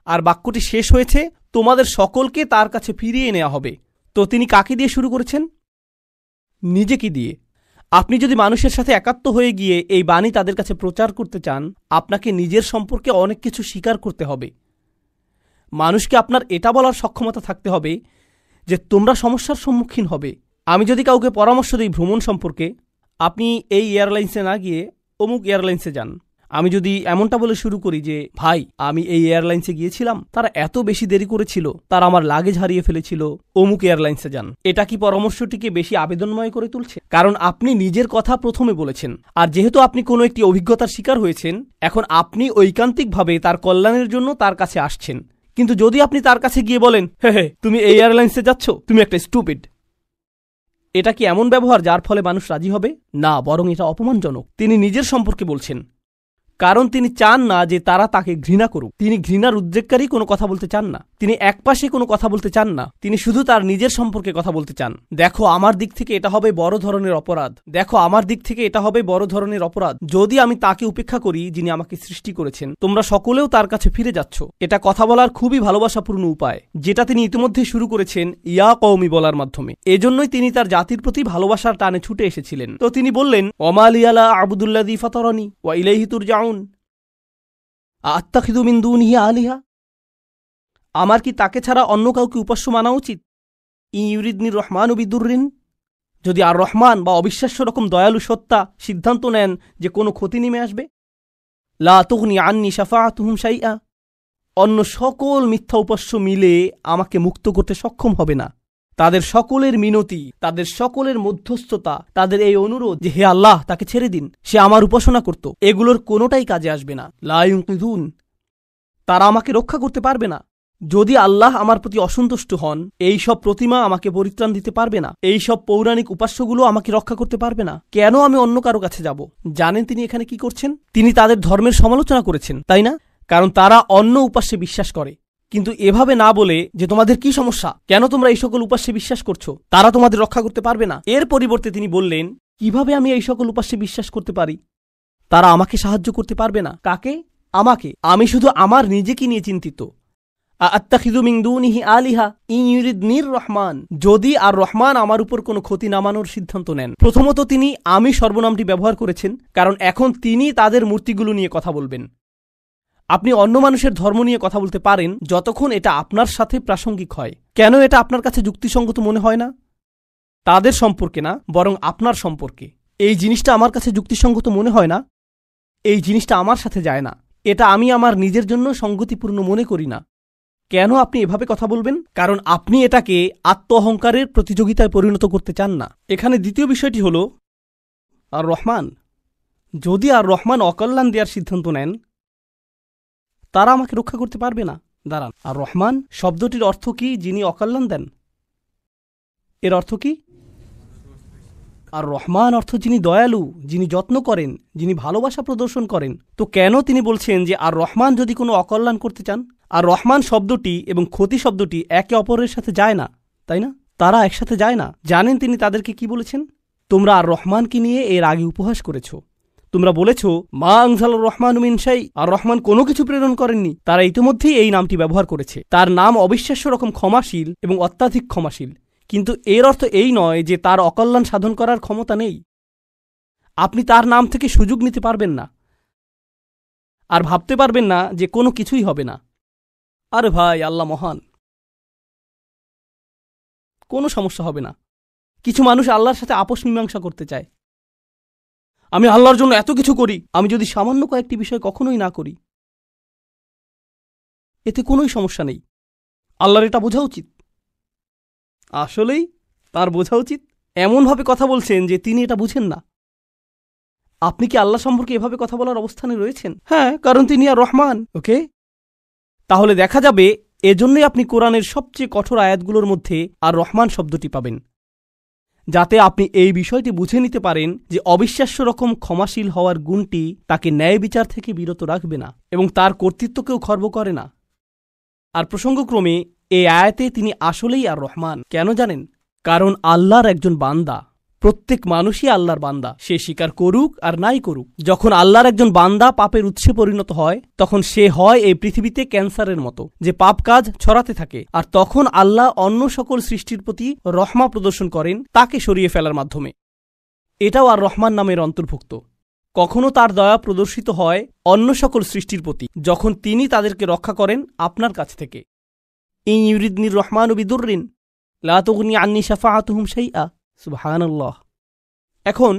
আর বাক্যটি শেষ হয়েছে তোমাদের সকলকে তার কাছে ফিরিয়ে নেওয়া হবে। তো তিনি কাকে দিয়ে শুরু করেছেন? নিজেকে দিয়ে। আপনি যদি মানুষের সাথে একাত্ম হয়ে গিয়ে এই বাণী তাদের কাছে প্রচার করতে চান, আপনাকে নিজের সম্পর্কে অনেক কিছু স্বীকার করতে হবে। মানুষকে আপনার এটা বলার সক্ষমতা থাকতে হবে যে তোমরা সমস্যার সম্মুখীন হবে। আমি যদি কাউকে পরামর্শ দিই ভ্রমণ সম্পর্কে, আপনি এই এয়ারলাইন্সে না গিয়ে অমুক এয়ারলাইন্সে যান। আমি যদি এমনটা বলে শুরু করি যে ভাই আমি এই এয়ারলাইন্সে গিয়েছিলাম, তারা এত বেশি দেরি করেছিল, তারা আমার লাগেজ হারিয়ে ফেলেছিল, অমুক এয়ারলাইন্সে যান, এটা কি পরামর্শটিকে বেশি আবেদনময় করে তুলছে? কারণ আপনি নিজের কথা প্রথমে বলেছেন, আর যেহেতু আপনি কোনো একটি অভিজ্ঞতার শিকার হয়েছেন, এখন আপনি ঐকান্তিকভাবে তার কল্যাণের জন্য তার কাছে আসছেন। কিন্তু যদি আপনি তার কাছে গিয়ে বলেন হে তুমি এই এয়ারলাইন্সে যাচ্ছ, তুমি একটা স্টুপিড, এটা কি এমন ব্যবহার যার ফলে মানুষ রাজি হবে? না, বরং এটা অপমানজনক। তিনি নিজের সম্পর্কে বলছেন, কারণ তিনি চান না যে তারা তাকে ঘৃণা করুক। তিনি ঘৃণার উদ্রেককারী কোনো কথা বলতে চান না, তিনি একপাশে কোনো কথা বলতে চান না, তিনি শুধু তার নিজের সম্পর্কে কথা বলতে চান। দেখো আমার দিক থেকে এটা হবে বড় ধরনের অপরাধ, দেখো আমার দিক থেকে এটা হবে বড় ধরনের অপরাধ যদি আমি তাকে উপেক্ষা করি যিনি আমাকে সৃষ্টি করেছেন। তোমরা সকলেও তার কাছে ফিরে যাচ্ছ। এটা কথা বলার খুবই ভালোবাসাপূর্ণ উপায়, যেটা তিনি ইতিমধ্যে শুরু করেছেন ইয়া কওমি বলার মাধ্যমে। এজন্যই তিনি তার জাতির প্রতি ভালোবাসার টানে ছুটে এসেছিলেন। তো তিনি বললেন ওমা লিয়া লা আবুদুল্লাযী ফাতারানি ওয়া ইলাইহি তুরজাউন আত্তাখিযু মিন দুনিহি আলিহা, আমার কি তাকে ছাড়া অন্য কাউকে উপাস্য মানা উচিত? ইউরিদনির রহমানু বিদুররিন, যদি আর রহমান বা অবিশ্বাস্য রকম দয়ালু সত্তা সিদ্ধান্ত নেন যে কোনো ক্ষতি নেমে আসবে, লা তুগনি আন্নি শাফাআতুহুম শাইআ, অন্য সকল মিথ্যা উপাস্য মিলে আমাকে মুক্ত করতে সক্ষম হবে না। তাদের সকলের মিনতি, তাদের সকলের মধ্যস্থতা, তাদের এই অনুরোধ যে হে আল্লাহ তাকে ছেড়ে দিন, সে আমার উপাসনা করত, এগুলোর কোনোটাই কাজে আসবে না। লা ইউনকিযুন, তারা আমাকে রক্ষা করতে পারবে না। যদি আল্লাহ আমার প্রতি অসন্তুষ্ট হন, এই সব প্রতিমা আমাকে পরিত্রাণ দিতে পারবে না, এই সব পৌরাণিক উপাস্যগুলো আমাকে রক্ষা করতে পারবে না। কেন আমি অন্য কারো কাছে যাব? জানেন তিনি এখানে কি করছেন? তিনি তাদের ধর্মের সমালোচনা করেছেন, তাই না? কারণ তারা অন্য উপাস্যে বিশ্বাস করে। কিন্তু এভাবে না বলে যে তোমাদের কি সমস্যা, কেন তোমরা এই সকল উপাস্যে বিশ্বাস করছো, তারা তোমাদের রক্ষা করতে পারবে না, এর পরিবর্তে তিনি বললেন কিভাবে আমি এই সকল উপাস্যে বিশ্বাস করতে পারি? তারা আমাকে সাহায্য করতে পারবে না। কাকে? আমাকে। আমি শুধু আমার নিজেকে নিয়ে চিন্তিত। আত্তাখিযু মিন দুনিহি আলিহা ইন ইউরিদনির রহমান, যদি আর রহমান আমার উপর কোনো ক্ষতি নামানোর সিদ্ধান্ত নেন। প্রথমত তিনি আমি সর্বনামটি ব্যবহার করেছেন, কারণ এখন তিনি তাদের মূর্তিগুলো নিয়ে কথা বলবেন। আপনি অন্য মানুষের ধর্ম নিয়ে কথা বলতে পারেন যতক্ষণ এটা আপনার সাথে প্রাসঙ্গিক হয়। কেন এটা আপনার কাছে যুক্তিসঙ্গত মনে হয় না? তাদের সম্পর্কে না, বরং আপনার সম্পর্কে। এই জিনিসটা আমার কাছে যুক্তিসঙ্গত মনে হয় না, এই জিনিসটা আমার সাথে যায় না, এটা আমি আমার নিজের জন্য সঙ্গতিপূর্ণ মনে করি না। কেন আপনি এভাবে কথা বলবেন? কারণ আপনি এটাকে আত্ম অহংকারের প্রতিযোগিতায় পরিণত করতে চান না। এখানে দ্বিতীয় বিষয়টি হল আর রহমান, যদি আর রহমান অকল্যাণ দেওয়ার সিদ্ধান্ত নেন, তারা আমাকে রক্ষা করতে পারবে না। দাঁড়ান, আর রহমান শব্দটির অর্থ কি? যিনি অকল্যাণ দেন। এর অর্থ কি? আর রহমান অর্থ যিনি দয়ালু, যিনি যত্ন করেন, যিনি ভালোবাসা প্রদর্শন করেন। তো কেন তিনি বলছেন যে আর রহমান যদি কোনো অকল্যাণ করতে চান? আর রহমান শব্দটি এবং ক্ষতি শব্দটি একে অপরের সাথে যায় না, তাই না? তারা একসাথে যায় না। জানেন তিনি তাদেরকে কি বলেছেন? তোমরা আর রহমানকে নিয়ে এর আগে উপহাস করেছ। তোমরা বলেছ মা আনজালার রহমানু মিন শাই, আর রহমান কোনো কিছু প্রেরণ করেননি। তারা ইতিমধ্যেই এই নামটি ব্যবহার করেছে। তার নাম অবিশ্বাস্য রকম ক্ষমাশীল এবং অত্যাধিক ক্ষমাশীল, কিন্তু এর অর্থ এই নয় যে তার অকল্যাণ সাধন করার ক্ষমতা নেই। আপনি তার নাম থেকে সুযোগ নিতে পারবেন না। আর ভাবতে পারবেন না যে কোনো কিছুই হবে না। আরে ভাই, আল্লাহ মহান, কোনো সমস্যা হবে না। কিছু মানুষ আল্লাহর সাথে আপোষ মীমাংসা করতে চায়। আমি আল্লাহর জন্য এত কিছু করি, আমি যদি সামান্য কয়েকটি বিষয় কখনোই না করি, এতে কোনোই সমস্যা নেই। আল্লাহর এটা বোঝা উচিত। আসলেই তার বোঝা উচিত। এমনভাবে কথা বলছেন যে তিনি এটা বুঝেন না। আপনি কি আল্লাহ সম্পর্কে এভাবে কথা বলার অবস্থানে রয়েছেন? হ্যাঁ, কারণ তিনি আর রহমান। ওকে, তাহলে দেখা যাবে এজন্যই আপনি কোরআনের সবচেয়ে কঠোর আয়াতগুলোর মধ্যে আর রহমান শব্দটি পাবেন, যাতে আপনি এই বিষয়টি বুঝে নিতে পারেন যে অবিশ্বাস্য রকম ক্ষমাশীল হওয়ার গুণটি তাকে ন্যায় বিচার থেকে বিরত রাখবে না এবং তার কর্তৃত্বকেও খর্ব করে না। আর প্রসঙ্গক্রমে এই আয়াতে তিনি আসলেই আর রহমান। কেন জানেন? কারণ আল্লাহর একজন বান্দা, প্রত্যেক মানুষই আল্লাহর বান্দা, সে স্বীকার করুক আর নাই করুক। যখন আল্লাহর একজন বান্দা পাপের উৎসে পরিণত হয়, তখন সে হয় এই পৃথিবীতে ক্যান্সারের মতো, যে পাপ কাজ ছড়াতে থাকে। আর তখন আল্লাহ অন্য সকল সৃষ্টির প্রতি রহমা প্রদর্শন করেন তাকে সরিয়ে ফেলার মাধ্যমে। এটাও আর রহমান নামের অন্তর্ভুক্ত। কখনো তার দয়া প্রদর্শিত হয় অন্য সকল সৃষ্টির প্রতি, যখন তিনি তাদেরকে রক্ষা করেন আপনার কাছ থেকে। ইন ইউরিদনির রহমান বিদুররিন লা তুগনি আন্নি শাফাআতুহুম শাইআ। সুবহানাল্লাহ। এখন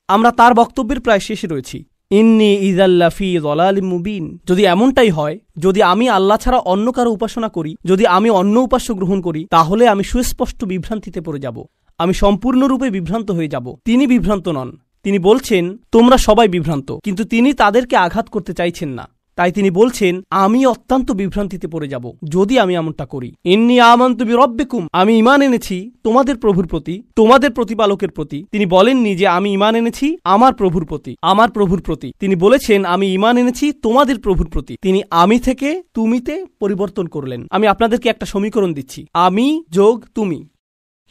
আমরা তার বক্তব্যের প্রায় শেষে রয়েছি। ইন্নী ইযাল্লা ফি যালালিম মুবিন। যদি এমনটাই হয়, যদি আমি আল্লাহ ছাড়া অন্য কারো উপাসনা করি, যদি আমি অন্য উপাস্য গ্রহণ করি, তাহলে আমি সুস্পষ্ট বিভ্রান্তিতে পড়ে যাব। আমি সম্পূর্ণরূপে বিভ্রান্ত হয়ে যাব। তিনি বিভ্রান্ত নন। তিনি বলছেন তোমরা সবাই বিভ্রান্ত, কিন্তু তিনি তাদেরকে আঘাত করতে চাইছেন না। তাই তিনি বলছেন আমি অত্যন্ত বিভ্রান্তিতে পড়ে যাব যদি আমি এমনটা করি। ইন্নী আমানতু বিরব্বিকুম। আমি ঈমান এনেছি তোমাদের প্রভুর প্রতি, তোমাদের প্রতিপালকের প্রতি। তিনি বলেননি যে আমি ঈমান এনেছি আমার প্রভুর প্রতি, আমার প্রভুর প্রতি। তিনি বলেছেন আমি ঈমান এনেছি তোমাদের প্রভুর প্রতি। তিনি আমি থেকে তুমিতে পরিবর্তন করলেন। আমি আপনাদেরকে একটা সমীকরণ দিচ্ছি। আমি যোগ তুমি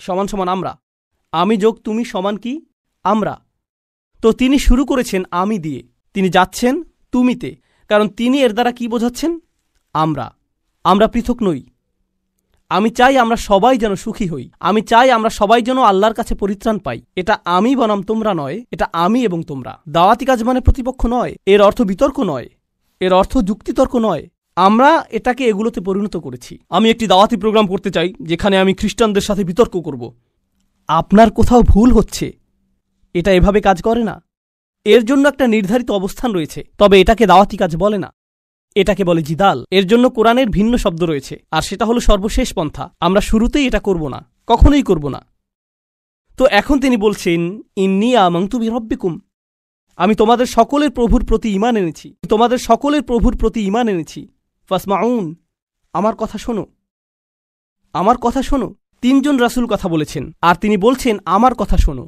সমান সমান আমরা। আমি যোগ তুমি সমান কি? আমরা। তো তিনি শুরু করেছেন আমি দিয়ে, তিনি যাচ্ছেন তুমিতে, কারণ তিনি এর দ্বারা কি বোঝাচ্ছেন? আমরা পৃথক নই। আমি চাই আমরা সবাই যেন সুখী হই। আমি চাই আমরা সবাই যেন আল্লাহর কাছে পরিত্রাণ পাই। এটা আমি বনাম তোমরা নয়, এটা আমি এবং তোমরা। দাওয়াতি কাজ মানে প্রতিপক্ষ নয়, এর অর্থ বিতর্ক নয়, এর অর্থ যুক্তিতর্ক নয়। আমরা এটাকে এগুলোতে পরিণত করেছি। আমি একটি দাওয়াতি প্রোগ্রাম করতে চাই যেখানে আমি খ্রিস্টানদের সাথে বিতর্ক করব। আপনার কোথাও ভুল হচ্ছে। এটা এভাবে কাজ করে না। এর জন্য একটা নির্ধারিত অবস্থান রয়েছে, তবে এটাকে দাওয়াতি কাজ বলে না, এটাকে বলে জিদাল। এর জন্য কোরআনের ভিন্ন শব্দ রয়েছে, আর সেটা হলো সর্বশেষ পন্থা। আমরা শুরুতেই এটা করব না, কখনোই করব না। তো এখন তিনি বলছেন ইন্নী আমানতু বিরব্বিকুম। আমি তোমাদের সকলের প্রভুর প্রতি ঈমান এনেছি, তোমাদের সকলের প্রভুর প্রতি ঈমান এনেছি। ফাসমাউন। আমার কথা শোনো, আমার কথা শোনো। তিনজন রাসূল কথা বলেছেন, আর তিনি বলছেন আমার কথা শোনো।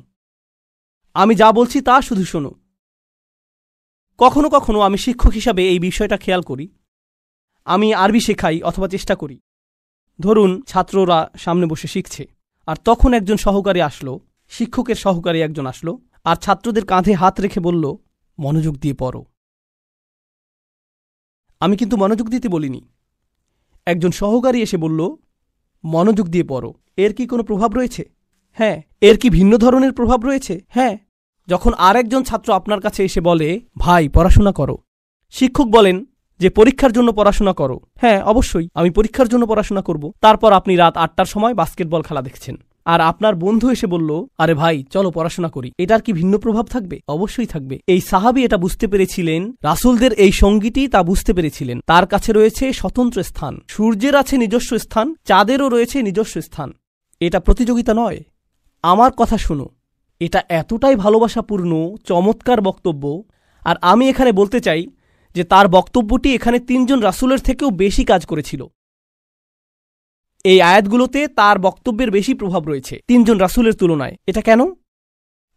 আমি যা বলছি তা শুধু শোনো। কখনো কখনো আমি শিক্ষক হিসাবে এই বিষয়টা খেয়াল করি। আমি আরবি শেখাই অথবা চেষ্টা করি। ধরুন ছাত্ররা সামনে বসে শিখছে, আর তখন একজন সহকারী আসলো, শিক্ষকের সহকারী একজন আসলো, আর ছাত্রদের কাঁধে হাত রেখে বলল মনোযোগ দিয়ে পড়ো। আমি কিন্তু মনোযোগ দিতে বলিনি। একজন সহকারী এসে বলল মনোযোগ দিয়ে পড়ো। এর কি কোনো প্রভাব রয়েছে? হ্যাঁ। এর কি ভিন্ন ধরনের প্রভাব রয়েছে? হ্যাঁ। যখন আরেকজন ছাত্র আপনার কাছে এসে বলে ভাই পড়াশোনা করো, শিক্ষক বলেন যে পরীক্ষার জন্য পড়াশোনা করো। হ্যাঁ, অবশ্যই আমি পরীক্ষার জন্য পড়াশোনা করব। তারপর আপনি রাত 8টার সময় বাস্কেটবল খেলা দেখছেন, আর আপনার বন্ধু এসে বলল আরে ভাই চলো পড়াশোনা করি। এটার কি ভিন্ন প্রভাব থাকবে? অবশ্যই থাকবে। এই সাহাবী এটা বুঝতে পেরেছিলেন, রাসূলদের এই সঙ্গীটি তা বুঝতে পেরেছিলেন। তার কাছে রয়েছে স্বতন্ত্র স্থান। সূর্যের আছে নিজস্ব স্থান, চাঁদেরও রয়েছে নিজস্ব স্থান। এটা প্রতিযোগিতা নয়। আমার কথা শোনো। এটা এতটাই ভালোবাসাপূর্ণ চমৎকার বক্তব্য, আর আমি এখানে বলতে চাই যে তার বক্তব্যটি এখানে 3জন রাসূলের থেকেও বেশি কাজ করেছিল। এই আয়াতগুলোতে তার বক্তব্যের বেশি প্রভাব রয়েছে 3জন রাসূলের তুলনায়। এটা কেন?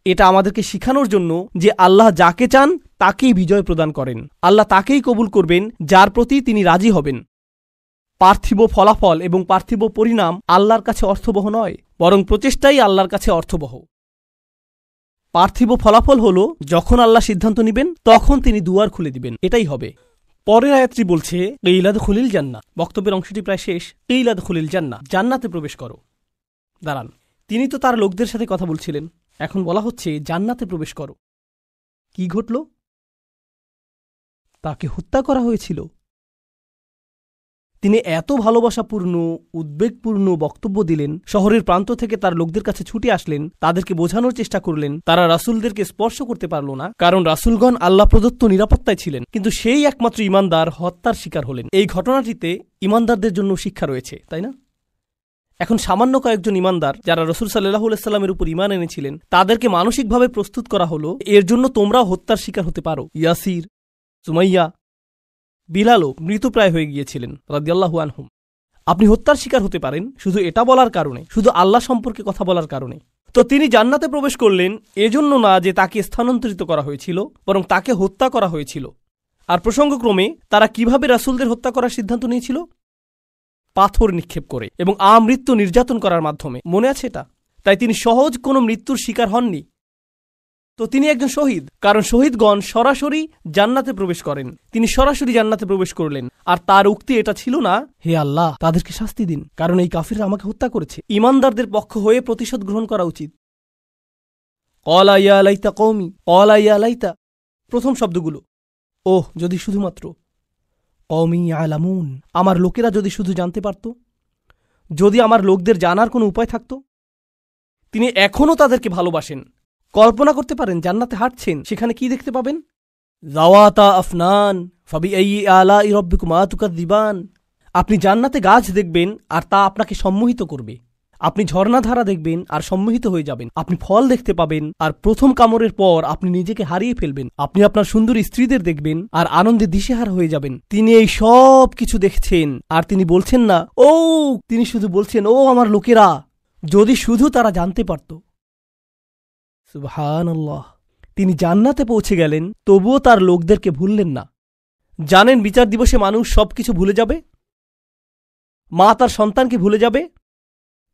এটা আমাদেরকে শিখানোর জন্য যে আল্লাহ যাকে চান তাকেই বিজয় প্রদান করেন। আল্লাহ তাকেই কবুল করবেন যার প্রতি তিনি রাজি হবেন। পার্থিব ফলাফল এবং পার্থিব পরিণাম আল্লাহর কাছে অর্থবহ নয়, বরং প্রচেষ্টাই আল্লাহর কাছে অর্থবহ। পার্থিব ফলাফল হল যখন আল্লাহ সিদ্ধান্ত নেবেন তখন তিনি দুয়ার খুলে দিবেন, এটাই হবে। পরের আয়াতটি বলছে কিলা দুখুলিল জান্নাহ। বক্তব্যের অংশটি প্রায় শেষ। কিলা দুখুলিল জান্নাহ, জান্নাতে প্রবেশ করো। দাঁড়ান, তিনি তো তার লোকদের সাথে কথা বলছিলেন, এখন বলা হচ্ছে জান্নাতে প্রবেশ করো। কি ঘটল? তাকে হত্যা করা হয়েছিল। তিনি এত ভালোবাসাপূর্ণ উদ্বেগপূর্ণ বক্তব্য দিলেন, শহরের প্রান্ত থেকে তার লোকদের কাছে ছুটে আসলেন, তাদেরকে বোঝানোর চেষ্টা করলেন। তারা রাসূলদেরকে স্পর্শ করতে পারল না, কারণ রাসূলগণ আল্লাহ প্রদত্ত নিরাপত্তায় ছিলেন। কিন্তু সেই একমাত্র ঈমানদার হত্যার শিকার হলেন। এই ঘটনাটিতে ঈমানদারদের জন্য শিক্ষা রয়েছে, তাই না? এখন সামান্য কয়েকজন ঈমানদার যারা রাসূল সাল্লাল্লাহু আলাইহি সাল্লামের উপর ঈমান এনেছিলেন, তাদেরকে মানসিকভাবে প্রস্তুত করা হলো, এর জন্য তোমরাও হত্যার শিকার হতে পারো। ইয়াসির, সুমাইয়া, বিলালও মৃতপ্রায় হয়ে গিয়েছিলেন রাদিয়াল্লাহু আনহুম। আপনি হত্যার শিকার হতে পারেন শুধু এটা বলার কারণে, শুধু আল্লাহ সম্পর্কে কথা বলার কারণে। তো তিনি জান্নাতে প্রবেশ করলেন এজন্য না যে তাকে স্থানান্তরিত করা হয়েছিল, বরং তাকে হত্যা করা হয়েছিল। আর প্রসঙ্গক্রমে তারা কিভাবে রাসূলদের হত্যা করার সিদ্ধান্ত নিয়েছিল? পাথর নিক্ষেপ করে এবং আমৃত্যু নির্যাতন করার মাধ্যমে। মনে আছে এটা? তাই তিনি সহজ কোনো মৃত্যুর শিকার হননি। তো তিনি একজন শহীদ, কারণ শহীদগণ সরাসরি জান্নাতে প্রবেশ করেন। তিনি সরাসরি জান্নাতে প্রবেশ করলেন। আর তার উক্তি এটা ছিল না, হে আল্লাহ তাদেরকে শাস্তি দিন, কারণ এই কাফিররা আমাকে হত্যা করেছে। ঈমানদারদের পক্ষ হয়ে প্রতিশোধ গ্রহণ করা উচিত। ক্বালা ইয়া লাইতা কওমি, ক্বালা ইয়া লাইতা, প্রথম শব্দগুলো, ওহ যদি শুধুমাত্র, কওমি ইয়ালামুন, আমার লোকেরা যদি শুধু জানতে পারত, যদি আমার লোকদের জানার কোনো উপায় থাকত। তিনি এখনও তাদেরকে ভালোবাসেন। কল্পনা করতে পারেন জান্নাতে হাঁটছেন, সেখানে কি দেখতে পাবেন? যাওয়াতা আফনান ফাবিআইয়ি আলাই রাব্বিকুমা তুকাযযিবান। আপনি জান্নাতে গাছ দেখবেন আর তা আপনাকে সম্মোহিত করবে। আপনি ঝর্ণাধারা দেখবেন আর সম্মোহিত হয়ে যাবেন। আপনি ফল দেখতে পাবেন আর প্রথম কামড়ের পর আপনি নিজেকে হারিয়ে ফেলবেন। আপনি আপনার সুন্দর স্ত্রীদের দেখবেন আর আনন্দে দিশেহারা হয়ে যাবেন। তিনি এই সব কিছু দেখছেন আর তিনি বলছেন না ও, তিনি শুধু বলছেন, ও আমার লোকেরা, যদি শুধু তারা জানতে পারত। সুবহানাল্লাহ। তিনি জান্নাতে পৌঁছে গেলেন, তবুও তার লোকদেরকে ভুললেন না। জানেন বিচার দিবসে মানুষ সবকিছু ভুলে যাবে। মা তার সন্তানকে ভুলে যাবে।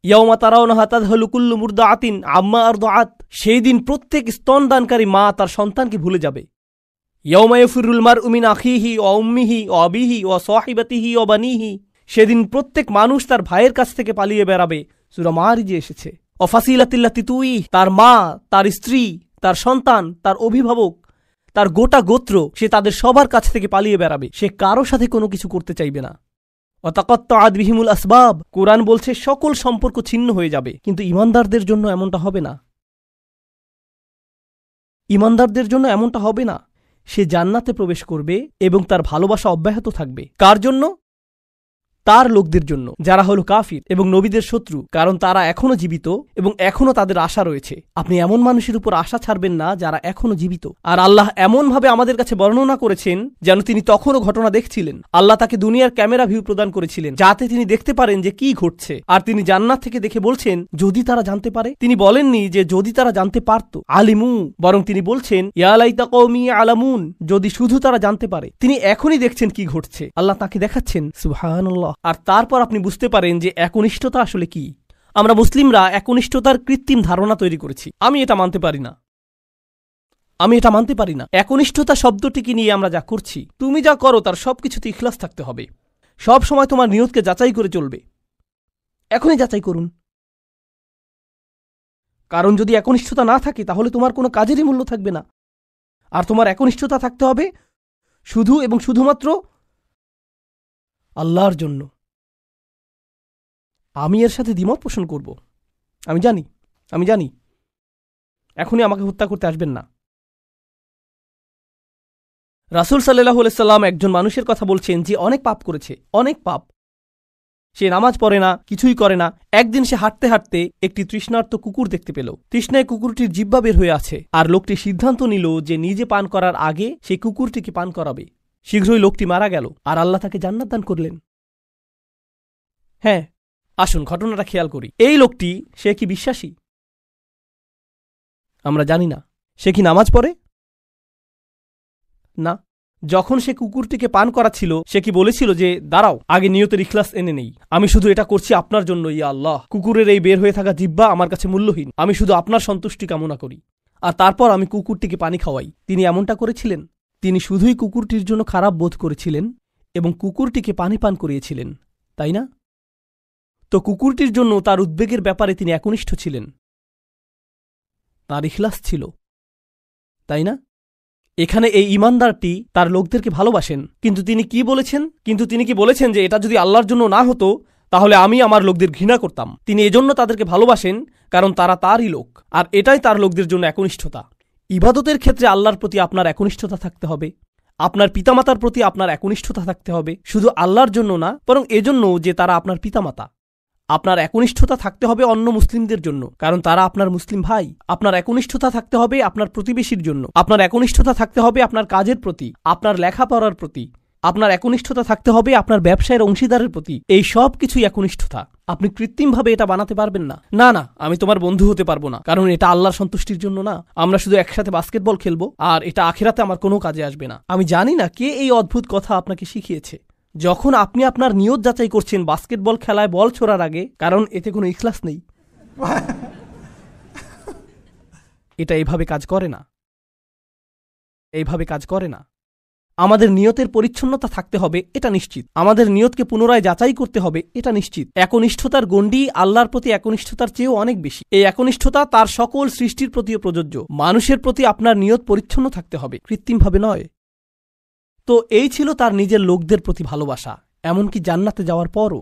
ইয়াওমা তারাউনাহা তাযহালু কুল্লু মুরদাআতিন আম্মা আরদাআত, সেই দিন প্রত্যেক স্তনদানকারী মা তার সন্তানকে ভুলে যাবে। ইয়াওমা ইয়াফিরুল মারউ মিন আখিহি ওয়া উম্মিহি ওয়া আবিহি ওয়া সাহিবাতিহি ওয়া বানিহি, সেদিন প্রত্যেক মানুষ তার ভাইয়ের কাছ থেকে পালিয়ে বেড়াবে। সূরা মারিজে এসেছে। ওয়া ফাসিলাতিল্লাতি তুই, তার মা, তার স্ত্রী, তার সন্তান, তার অভিভাবক, তার গোটা গোত্র, সে তাদের সবার কাছ থেকে পালিয়ে বেড়াবে। সে কারো সাথে কোনো কিছু করতে চাইবে না। ওয়াতাকাত্তাআত বিহিমুল আসবাব, কোরআন বলছে সকল সম্পর্ক ছিন্ন হয়ে যাবে। কিন্তু ঈমানদারদের জন্য এমনটা হবে না। ঈমানদারদের জন্য এমনটা হবে না। সে জান্নাতে প্রবেশ করবে এবং তার ভালোবাসা অব্যাহত থাকবে। কার জন্য? তার লোকদের জন্য, যারা হলো কাফির এবং নবীদের শত্রু, কারণ তারা এখনো জীবিত এবং এখনো তাদের আশা রয়েছে। আপনি এমন মানুষের উপর আশা ছাড়বেন না যারা এখনো জীবিত। আর আল্লাহ এমনভাবে আমাদের কাছে বর্ণনা করেছেন যেন তিনি তখনও ঘটনা দেখছিলেন। আল্লাহ তাকে দুনিয়ার ক্যামেরা ভিউ প্রদান করেছিলেন যাতে তিনি দেখতে পারেন যে কি ঘটছে। আর তিনি জান্নাত থেকে দেখে বলছেন, যদি তারা জানতে পারে। তিনি বলেননি যে যদি তারা জানতে পারত, আলিমু, বরং তিনি বলছেন ইয়া লাইতা কওমি আলামুন, যদি শুধু তারা জানতে পারে। তিনি এখনই দেখছেন কি ঘটছে। আল্লাহ তাকে দেখাচ্ছেন। সুবহানাল্লাহ। আর তারপর আপনি বুঝতে পারেন যে একনিষ্ঠতা আসলে কি। আমরা মুসলিমরা একনিষ্ঠতার কৃত্রিম ধারণা তৈরি করেছি। আমি এটা মানতে পারি না। একনিষ্ঠতা শব্দটিকে নিয়ে আমরা যা করছি, তুমি যা করো তার সবকিছুতে ইখলাস থাকতে হবে। সব সময় তোমার নিয়তকে যাচাই করে চলবে। এখনই যাচাই করুন। কারণ যদি একনিষ্ঠতা না থাকে তাহলে তোমার কোনো কাজেরই মূল্য থাকবে না। আর তোমার একনিষ্ঠতা থাকতে হবে শুধু এবং শুধুমাত্র আল্লাহর জন্য। আমি এর সাথে দ্বিমত পোষণ করব। আমি জানি এখনই আমাকে হত্যা করতে আসবেন না। রাসূল সাল্লাল্লাহু আলাইহি সাল্লাম একজন মানুষের কথা বলছেন যে অনেক পাপ করেছে, অনেক পাপ। সে নামাজ পড়ে না, কিছুই করে না। একদিন সে হাঁটতে হাঁটতে একটি তৃষ্ণার্ত কুকুর দেখতে পেল। তৃষ্ণায় কুকুরটির জিহ্বা বের হয়ে আছে। আর লোকটি সিদ্ধান্ত নিল যে নিজে পান করার আগে সেই কুকুরটিকে পান করাবে। শীঘ্রই লোকটি মারা গেল আর আল্লাহ তাকে জান্নাত দান করলেন। হ্যাঁ, আসুন ঘটনাটা খেয়াল করি। এই লোকটি, সে কি বিশ্বাসী? আমরা জানি না। সে কি নামাজ পড়ে? না। যখন সে কুকুরটিকে পান করাচ্ছিল, সে কি বলেছিল যে দাঁড়াও, আগে নিয়তের ইখলাস এনে নেই, আমি শুধু এটা করছি আপনার জন্য, ইয়া আল্লাহ, কুকুরের এই বের হয়ে থাকা জিহ্বা আমার কাছে মূল্যহীন, আমি শুধু আপনার সন্তুষ্টি কামনা করি, আর তারপর আমি কুকুরটিকে পানি খাওয়াই। তিনি এমনটা করেছিলেন? তিনি শুধুই কুকুরটির জন্য খারাপ বোধ করেছিলেন এবং কুকুরটিকে পানি পান করিয়েছিলেন, তাই না? তো কুকুরটির জন্য তার উদ্বেগের ব্যাপারে তিনি একনিষ্ঠ ছিলেন। তার ইখলাস ছিল, তাই না? এখানে এই ইমানদারটি তার লোকদেরকে ভালোবাসেন, কিন্তু তিনি কি বলেছেন যে এটা যদি আল্লাহর জন্য না হতো তাহলে আমি আমার লোকদের ঘৃণা করতাম। তিনি এজন্য তাদেরকে ভালোবাসেন কারণ তারা তারই লোক, আর এটাই তার লোকদের জন্য একনিষ্ঠতা। ইবাদতের ক্ষেত্রে আল্লাহর প্রতি আপনার একনিষ্ঠতা থাকতে হবে, আপনার পিতামাতার প্রতি আপনার একনিষ্ঠতা থাকতে হবে, শুধু আল্লাহর জন্য না, বরং এজন্য যে তারা আপনার পিতামাতা। আপনার একনিষ্ঠতা থাকতে হবে অন্য মুসলিমদের জন্য, কারণ তারা আপনার মুসলিম ভাই। আপনার একনিষ্ঠতা থাকতে হবে আপনার প্রতিবেশীর জন্য, আপনার একনিষ্ঠতা থাকতে হবে আপনার কাজের প্রতি, আপনার লেখাপড়ার প্রতি, আপনার একনিষ্ঠতা থাকতে হবে আপনার ব্যবসায়ের অংশীদারের প্রতি। এই সব কিছুই একনিষ্ঠতা। আপনি কৃত্রিমভাবে এটা বানাতে পারবেন না। না না, আমি তোমার বন্ধু হতে পারবো না, কারণ এটা আল্লাহর সন্তুষ্টির জন্য না। আমরা শুধু একসাথে বাস্কেটবল খেলবো, আর এটা আখিরাতে আমার কোনো কাজে আসবে না। আমি জানি না কে এই অদ্ভুত কথা আপনাকে শিখিয়েছে। যখন আপনি আপনার নিয়ত যাচাই করছেন বাস্কেটবল খেলায় বল ছোড়ার আগে, কারণ এতে কোনো ইখলাস নেই, এটা এইভাবে কাজ করে না, এইভাবে কাজ করে না। আমাদের নিয়তের পরিচ্ছন্নতা থাকতে হবে, এটা নিশ্চিত। আমাদের নিয়তকে পুনরায় যাচাই করতে হবে, এটা নিশ্চিত। একনিষ্ঠতার গণ্ডি আল্লাহর প্রতি একনিষ্ঠতার চেয়েও অনেক বেশি। এই একনিষ্ঠতা তার সকল সৃষ্টির প্রতিও প্রযোজ্য। মানুষের প্রতি আপনার নিয়ত পরিচ্ছন্ন থাকতে হবে, কৃত্রিমভাবে নয়। তো এই ছিল তার নিজের লোকদের প্রতি ভালোবাসা, এমনকি জান্নাতে যাওয়ার পরও।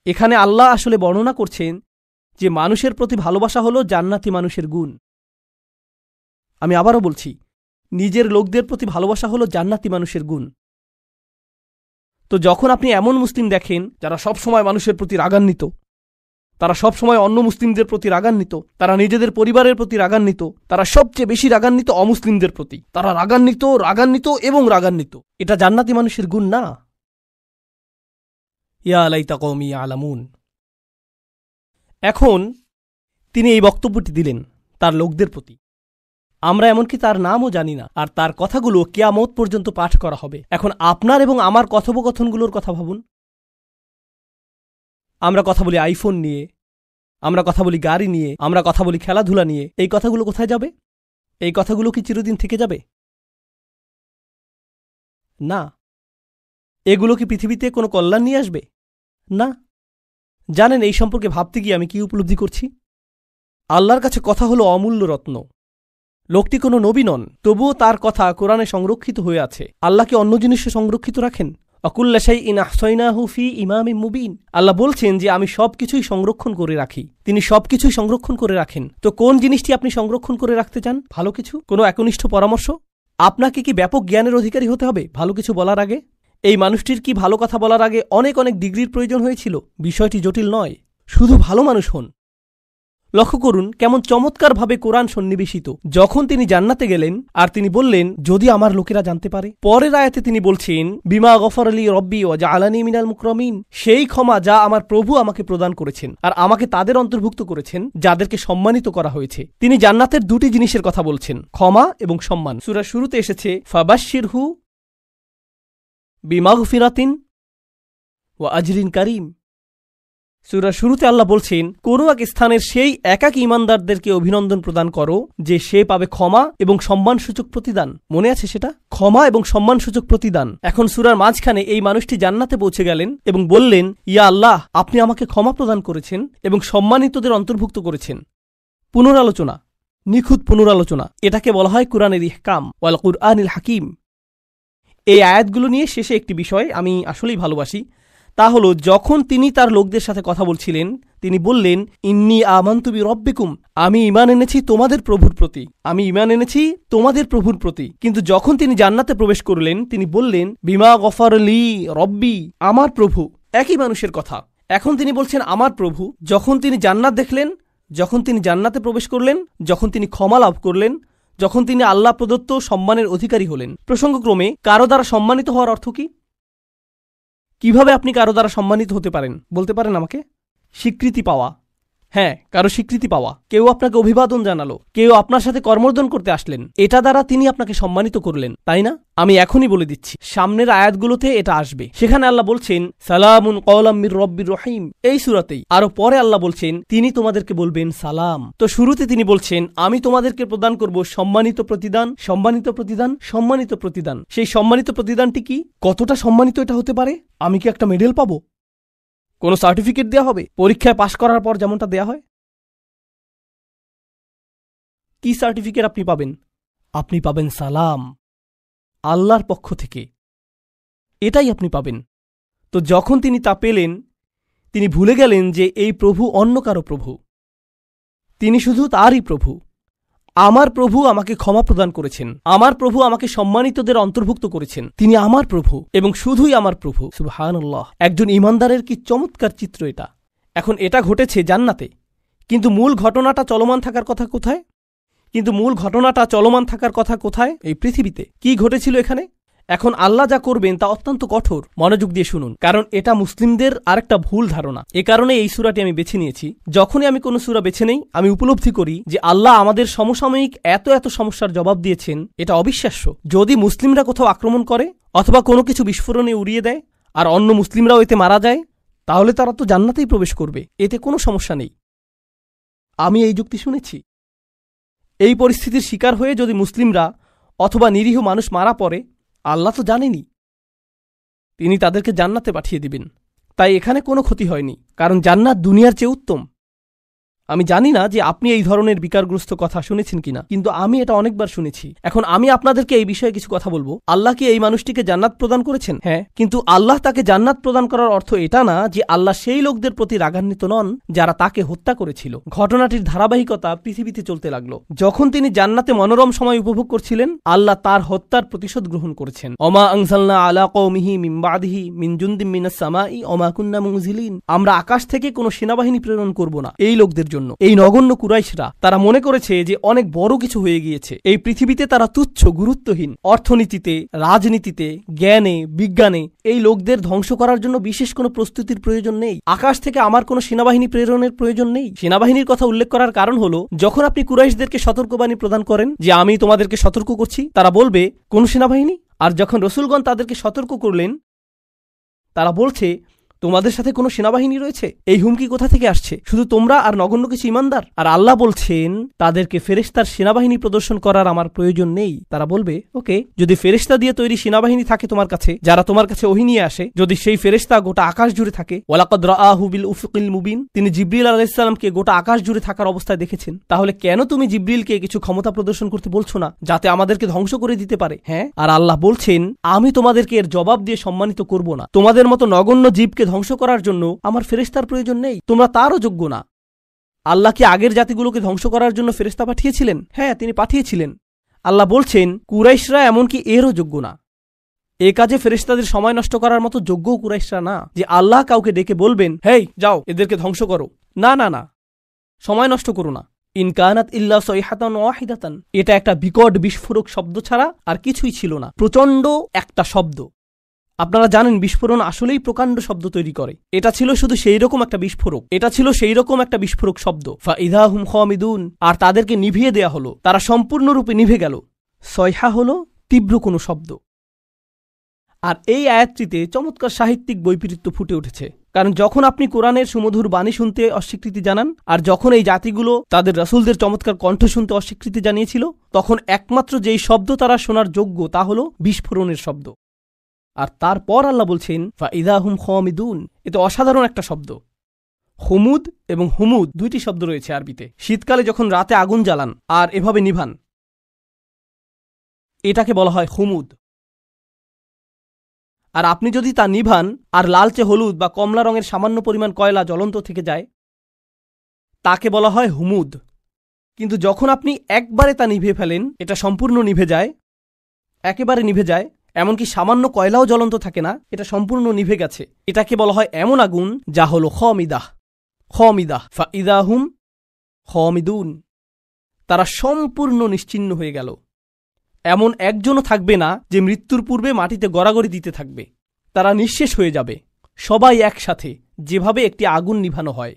এখানে আল্লাহ আসলে বর্ণনা করছেন যে মানুষের প্রতি ভালোবাসা হলো জান্নাতি মানুষের গুণ। আমি আবারও বলছি, নিজের লোকদের প্রতি ভালোবাসা হলো জান্নাতি মানুষের গুণ। তো যখন আপনি এমন মুসলিম দেখেন যারা সবসময় মানুষের প্রতি রাগান্বিত, তারা সবসময় অন্য মুসলিমদের প্রতি রাগান্বিত, তারা নিজেদের পরিবারের প্রতি রাগান্বিত, তারা সবচেয়ে বেশি রাগান্বিত অমুসলিমদের প্রতি, তারা রাগান্বিত এবং রাগান্বিত, এটা জান্নাতি মানুষের গুণ না। ইয়া লাইতা কওমি ইয়ালামুন। এখন তিনি এই বক্তব্যটি দিলেন তার লোকদের প্রতি। আমরা এমনকি তার নামও জানি না, আর তার কথাগুলো কিয়ামত পর্যন্ত পাঠ করা হবে। এখন আপনার এবং আমার কথোপকথনগুলোর কথা ভাবুন। আমরা কথা বলি আইফোন নিয়ে, আমরা কথা বলি গাড়ি নিয়ে, আমরা কথা বলি খেলাধুলা নিয়ে। এই কথাগুলো কোথায় যাবে? এই কথাগুলো কি চিরদিন থেকে যাবে? না। এগুলো কি পৃথিবীতে কোনো কল্যাণ নিয়ে আসবে? না। জানেন এই সম্পর্কে ভাবতে গিয়ে আমি কি উপলব্ধি করছি? আল্লাহর কাছে কথা হলো অমূল্য রত্ন। লোকটি কোনো নবী নন, তবুও তার কথা কোরআনে সংরক্ষিত হয়ে আছে। আল্লাহ কি অন্য জিনিসে সংরক্ষিত রাখেন? অকুল্লা শাইইন আহসাইনাহু ফি ইমামিম মুবিন। আল্লাহ বলছেন যে আমি সবকিছুই সংরক্ষণ করে রাখি। তিনি সবকিছুই সংরক্ষণ করে রাখেন। তো কোন জিনিসটি আপনি সংরক্ষণ করে রাখতে চান? ভালো কিছু? কোনো একনিষ্ঠ পরামর্শ? আপনাকে কি ব্যাপক জ্ঞানের অধিকারী হতে হবে ভালো কিছু বলার আগে? এই মানুষটির কি ভালো কথা বলার আগে অনেক অনেক ডিগ্রির প্রয়োজন হয়েছিল? বিষয়টি জটিল নয়, শুধু ভালো মানুষ হন। লক্ষ্য করুন কেমন চমৎকারভাবে কোরআন সন্নিবেশিত। যখন তিনি জান্নাতে গেলেন আর তিনি বললেন যদি আমার লোকেরা জানতে পারে, পরের আয়াতে তিনি বলছেন বিমা গফরলি রব্বি ওয়া জাআলানি মিনাল মুকরামিন, সেই ক্ষমা যা আমার প্রভু আমাকে প্রদান করেছেন আর আমাকে তাদের অন্তর্ভুক্ত করেছেন যাদেরকে সম্মানিত করা হয়েছে। তিনি জান্নাতের দুটি জিনিসের কথা বলছেন, ক্ষমা এবং সম্মান। সূরার শুরুতে এসেছে ফাবাশশিরহু বিমাগফিরাতিন ওয়া আজরিন কারীম। সূরার শুরুতে আল্লাহ বলছেন কোন এক স্থানের সেই একাকী ঈমানদারদেরকে অভিনন্দন প্রদান করো যে সে পাবে ক্ষমা এবং সম্মানসূচক প্রতিদান। মনে আছে সেটা? ক্ষমা এবং সম্মানসূচক প্রতিদান। এখন সূরার মাঝখানে এই মানুষটি জান্নাতে পৌঁছে গেলেন এবং বললেন ইয়া আল্লাহ, আপনি আমাকে ক্ষমা প্রদান করেছেন এবং সম্মানিতদের অন্তর্ভুক্ত করেছেন। পুনরালোচনা, নিখুঁত পুনরালোচনা, এটাকে বলা হয় কুরআনের ইহকাম ওয়াল কুরআনিল হাকিম। এই আয়াতগুলো নিয়ে শেষে একটি বিষয় আমি আসলেই ভালোবাসি, তা হলো যখন তিনি তার লোকদের সাথে কথা বলছিলেন তিনি বললেন ইন্নী আমানতু বিরব্বিকুম, আমি ঈমান এনেছি তোমাদের প্রভুর প্রতি, আমি ঈমান এনেছি তোমাদের প্রভুর প্রতি। কিন্তু যখন তিনি জান্নাতে প্রবেশ করলেন তিনি বললেন বিমা গফরলি রব্বি, আমার প্রভু। একই মানুষের কথা। এখন তিনি বলছেন আমার প্রভু। যখন তিনি জান্নাত দেখলেন, যখন তিনি জান্নাতে প্রবেশ করলেন, যখন তিনি ক্ষমা লাভ করলেন, যখন তিনি আল্লাহ প্রদত্ত সম্মানের অধিকারী হলেন। প্রসঙ্গক্রমে কারো দ্বারা সম্মানিত হওয়ার অর্থ কি? কিভাবে আপনি কারো দ্বারা সম্মানিত হতে পারেন বলতে পারেন আমাকে? স্বীকৃতি পাওয়া। হ্যাঁ, কারো স্বীকৃতি পাওয়া। কেউ আপনাকে অভিবাদন জানালো, কেউ আপনার সাথে কর্মর্দন করতে আসলেন, এটা দ্বারা তিনি আপনাকে সম্মানিত করলেন, তাই না? আমি এখনই বলে দিচ্ছি, সামনের আয়াতগুলোতে এটা আসবে। সেখানে আল্লাহ বলছেন সালামুন কওলাম মির রব্বির রহিম, এই সূরাতেই। আরো পরে আল্লাহ বলছেন তিনি তোমাদেরকে বলবেন সালাম। তো শুরুতে তিনি বলছেন আমি তোমাদেরকে প্রদান করব সম্মানিত প্রতিদান, সম্মানিত প্রতিদান, সম্মানিত প্রতিদান। সেই সম্মানিত প্রতিদানটি কি? কতটা সম্মানিত এটা হতে পারে? আমি কি একটা মেডেল পাবো? কোনো সার্টিফিকেট দেয়া হবে পরীক্ষায় পাশ করার পর যেমনটা দেয়া হয়? কি সার্টিফিকেট আপনি পাবেন? আপনি পাবেন সালাম। আল্লাহর পক্ষ থেকে। এটাই আপনি পাবেন। তো যখন তিনি তা পেলেন, তিনি ভুলে গেলেন যে এই প্রভু অন্য কারো প্রভু, তিনি শুধু তারই প্রভু। আমার প্রভু আমাকে ক্ষমা প্রদান করেছেন, আমার প্রভু আমাকে সম্মানিতদের অন্তর্ভুক্ত করেছেন, তিনি আমার প্রভু এবং শুধুই আমার প্রভু। সুবহানাল্লাহ! একজন ইমানদারের কি চমৎকার চিত্র এটা। এখন এটা ঘটেছে জান্নাতে, কিন্তু মূল ঘটনাটা চলমান থাকার কথা কোথায়? এই পৃথিবীতে। কি ঘটেছিল এখানে? এখন আল্লাহ যা করবেন তা অত্যন্ত কঠোর। মনোযোগ দিয়ে শুনুন, কারণ এটা মুসলিমদের আরেকটা ভুল ধারণা। এ কারণে এই সূরাটি আমি বেছে নিয়েছি। যখনই আমি কোনো সূরা বেছে নেই, আমি উপলব্ধি করি যে আল্লাহ আমাদের সমসাময়িক এত এত সমস্যার জবাব দিয়েছেন, এটা অবিশ্বাস্য। যদি মুসলিমরা কোথাও আক্রমণ করে অথবা কোনো কিছু বিস্ফোরণে উড়িয়ে দেয় আর অন্য মুসলিমরাও এতে মারা যায়, তাহলে তারা তো জান্নাতেই প্রবেশ করবে, এতে কোনো সমস্যা নেই। আমি এই যুক্তি শুনেছি। এই পরিস্থিতির শিকার হয়ে যদি মুসলিমরা অথবা নিরীহ মানুষ মারা পড়ে, আল্লাহ তো জানেনই, তিনি তাদেরকে জান্নাতে পাঠিয়ে দিবেন। তাই এখানে কোনো ক্ষতি হয়নি, কারণ জান্নাত দুনিয়ার চেয়ে উত্তম। আমি জানি না যে আপনি এই ধরনের বিকারগ্রস্ত কথা শুনেছেন কিনা, কিন্তু আমি এটা অনেকবার শুনেছি। এখন আমি আপনাদেরকে এই বিষয়ে কিছু কথা বলবো। আল্লাহ কি এই মানুষটিকে জান্নাত প্রদান করেছেন? হ্যাঁ, কিন্তু আল্লাহ তাকে জান্নাত প্রদান করার অর্থ এটা না যে আল্লাহ সেই লোকদের প্রতি রাগান্বিত নন যারা তাকে হত্যা করেছিল। ঘটনাটির ধারাবাহিকতা পৃথিবীতে চলতে লাগলো। যখন তিনি জান্নাতে মনোরম সময় উপভোগ করছিলেন, আল্লাহ তার হত্যার প্রতিশোধ গ্রহণ করেছেন। ওমা আনজালনা আলা কওমিহি মিন বাদিহি মিন জুনদিম মিনাস সামাই ওমা কুন্না মুনজিলিন। আমরা আকাশ থেকে কোনো সেনাবাহিনী প্রেরণ করব না এই লোকদের জন্য। এই নগণ্য কুরাইশরা, তারা মনে করেছে যে অনেক বড় কিছু হয়ে গিয়েছে। এই পৃথিবীতে তারা তুচ্ছ, গুরুত্বহীন। অর্থনীতিতে, রাজনীতিতে, জ্ঞানে, বিজ্ঞানে এই লোকদের ধ্বংস করার জন্য বিশেষ কোনো প্রস্তুতির প্রয়োজন নেই। আকাশ থেকে আমার কোনো সেনাবাহিনী প্রেরণের প্রয়োজন নেই। সেনাবাহিনীর কথা উল্লেখ করার কারণ হলো, যখন আপনি কুরাইশদেরকে সতর্কবাণী প্রদান করেন যে আমি তোমাদেরকে সতর্ক করছি, তারা বলবে কোন সেনাবাহিনী? আর যখন রসুলগণ তাদেরকে সতর্ক করলেন, তারা বলছে তোমাদের সাথে কোনো সেনাবাহিনী রয়েছে। এই হুমকি কোথা থেকে আসছে? শুধু তোমরা আর নগণ্য কিছু ইমানদার। আর আল্লাহ বলছেন তাদেরকে ফেরেশতার সেনাবাহিনী প্রদর্শন করার আমার প্রয়োজন নেই। তারা বলবে, ওকে, যদি ফেরেশতা দিয়ে তৈরি সেনাবাহিনী থাকে তোমার কাছে, যারা তোমার কাছে ওহী নিয়ে আসে, যদি সেই ফেরেশতা গোটা আকাশ জুড়ে থাকে, ওয়ালাকাদ রাআহু বিল উফুকিল মুবিন, তিনি জিবরিল আলাইহিস সালামকে গোটা আকাশ জুড়ে থাকার অবস্থায় দেখেছেন, তাহলে কেন তুমি জিবরিলকে কিছু ক্ষমতা প্রদর্শন করতে বলছো না, যাতে আমাদেরকে ধ্বংস করে দিতে পারে? হ্যাঁ, আর আল্লাহ বলছেন আমি তোমাদেরকে এর জবাব দিয়ে সম্মানিত করব না। তোমাদের মতো নগণ্য জীবকে ধ্বংস করার জন্য আমার ফেরেশতার প্রয়োজন নেই, তোমরা তারও যোগ্য না। আল্লাহ কি আগের জাতিগুলোকে ধ্বংস করার জন্য ফেরেশতা পাঠিয়েছিলেন? হ্যাঁ, তিনি পাঠিয়েছিলেন। আল্লাহ বলছেন কুরাইশরা এমনকি এরও যোগ্য না। এ কাজে ফেরেশতাদের সময় নষ্ট করার মতো যোগ্যও কুরাইশরা না যে আল্লাহ কাউকে ডেকে বলবেন, হেই যাও এদেরকে ধ্বংস করো। না না না, সময় নষ্ট করো না। ইনকানাত ইল্লা সাইহাতান ওয়াহিদাতান, এটা একটা বিকট বিস্ফোরক শব্দ ছাড়া আর কিছুই ছিল না। প্রচণ্ড একটা শব্দ। আপনারা জানেন বিস্ফোরণ আসলেই প্রকাণ্ড শব্দ তৈরি করে। এটা ছিল শুধু সেই রকম একটা বিস্ফোরক শব্দ। ফাইদা হুম খামিদুন, আর তাদেরকে নিভিয়ে দেয়া হলো, তারা সম্পূর্ণরূপে নিভে গেল। সয়হা হলো তীব্র কোনো শব্দ। আর এই আয়াতটিতে চমৎকার সাহিত্যিক বৈপরীত্য ফুটে উঠেছে। কারণ যখন আপনি কোরআনের সুমধুর বাণী শুনতে অস্বীকৃতি জানান, আর যখন এই জাতিগুলো তাদের রাসূলদের চমৎকার কণ্ঠ শুনতে অস্বীকৃতি জানিয়েছিল, তখন একমাত্র যেই শব্দ তারা শোনার যোগ্য তা হলো বিস্ফোরণের শব্দ। আর তারপর আল্লাহ বলছেন ফাইদা হুম খামিদুন, এতে অসাধারণ একটা শব্দ। হুমুদ এবং হুমুদ দুইটি শব্দ রয়েছে আরবিতে। শীতকালে যখন রাতে আগুন জ্বালান আর এভাবে নিভান, এটাকে বলা হয় হুমুদ। আর আপনি যদি তা নিভান আর লালচে হলুদ বা কমলা রঙের সামান্য পরিমাণ কয়লা জ্বলন্ত থেকে যায়, তাকে বলা হয় হুমুদ। কিন্তু যখন আপনি একবারে তা নিভিয়ে ফেলেন, এটা সম্পূর্ণ নিভে যায়, একেবারে নিভে যায়, এমনকি সামান্য কয়লাও জ্বলন্ত থাকে না, এটা সম্পূর্ণ নিভে গেছে, এটাকে বলা হয় এমন আগুন যা হল খামিদাহ। ফাইদা হুম খামিদুন, তারা সম্পূর্ণ নিশ্চিহ্ন হয়ে গেল। এমন একজনও থাকবে না যে মৃত্যুর পূর্বে মাটিতে গড়াগড়ি দিতে থাকবে। তারা নিঃশেষ হয়ে যাবে, সবাই একসাথে, যেভাবে একটি আগুন নিভানো হয়।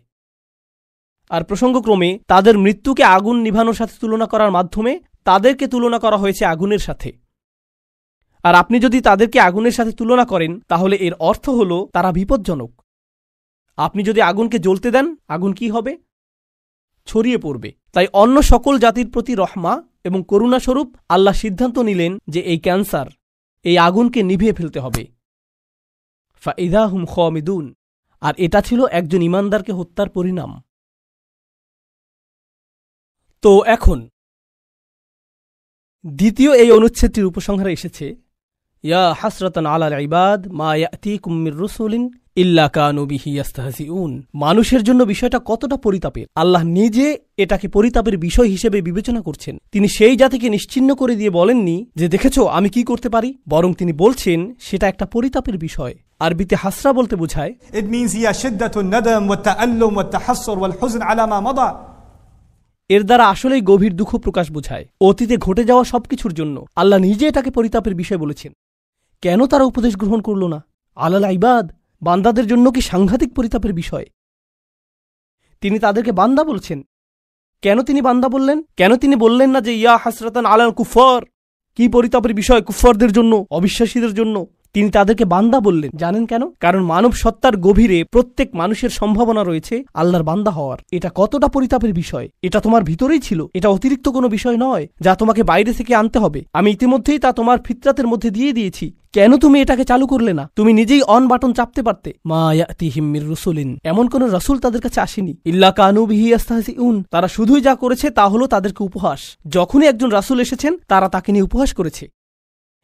আর প্রসঙ্গক্রমে তাদের মৃত্যুকে আগুন নিভানোর সাথে তুলনা করার মাধ্যমে তাদেরকে তুলনা করা হয়েছে আগুনের সাথে। আর আপনি যদি তাদেরকে আগুনের সাথে তুলনা করেন, তাহলে এর অর্থ হল তারা বিপজ্জনক। আপনি যদি আগুনকে জ্বলতে দেন, আগুন কি হবে? ছড়িয়ে পড়বে। তাই অন্য সকল জাতির প্রতি রহমা এবং করুণাস্বরূপ আল্লাহ সিদ্ধান্ত নিলেন যে এই ক্যান্সার, এই আগুনকে নিভিয়ে ফেলতে হবে। ফাইদা হুম খামিদুন, আর এটা ছিল একজন ইমানদারকে হত্যার পরিণাম। তো এখন দ্বিতীয় এই অনুচ্ছেদটির উপসংহারে এসেছে ইয়া হাসরাতান আলাল ইবাদ মা ইয়াতিকুম মির রাসূলিন ইল্লা কানু বিহি ইস্তাহজিউন। মানুষের জন্য বিষয়টা কতটা পরিতাপের, আল্লাহ নিজে এটাকে পরিতাপের বিষয় হিসেবে বিবেচনা করছেন। তিনি সেই জাতিকে নিশ্চিহ্ন করে দিয়ে বলেননি যে দেখেছো আমি কি করতে পারি, বরং তিনি বলছেন সেটা একটা পরিতাপের বিষয়। আরবিতে হাসরা বলতে বোঝায় It means هي شدة الندم والتألم والتحسر والحزن على ما مضى. এর দ্বারা আসলেই গভীর দুঃখ প্রকাশ বোঝায়। অতীতে ঘটে যাওয়া সবকিছুর জন্য আল্লাহ নিজে এটাকে পরিতাপের বিষয় বলেছেন। কেন তারা উপদেশ গ্রহণ করল না? আলাল ইবাদ, বান্দাদের জন্য কি সাংঘাতিক পরিতাপের বিষয়। তিনি তাদেরকে বান্দা বলছেন। কেন তিনি বান্দা বললেন? কেন তিনি বললেন না যে ইয়া হাসরাতান আলাল কুফার, কি পরিতাপের বিষয় কুফারদের জন্য, অবিশ্বাসীদের জন্য। তিনি তাদেরকে বান্দা বললেন। জানেন কেন? কারণ মানব সত্তার গভীরে প্রত্যেক মানুষের সম্ভাবনা রয়েছে আল্লাহর বান্দা হওয়ার। এটা কতটা পরিতাপের বিষয়, এটা তোমার ভিতরেই ছিল। এটা অতিরিক্ত কোনো বিষয় নয় যা তোমাকে বাইরে থেকে আনতে হবে। আমি ইতিমধ্যেই তা তোমার ফিতরাতের মধ্যে দিয়ে দিয়েছি। কেন তুমি এটাকে চালু করলে না? তুমি নিজেই অন বাটন চাপতে পারতে। মা ইয়াতিহিম মির রাসূলিন, এমন কোন রাসূল তাদের কাছে আসেনি। ইল্লা কানু বিহি ইস্তাহজিউন, তারা শুধুই যা করেছে তা হলো তাদেরকে উপহাস। যখনই একজন রাসূল এসেছেন তারা তাকে নিয়ে উপহাস করেছে।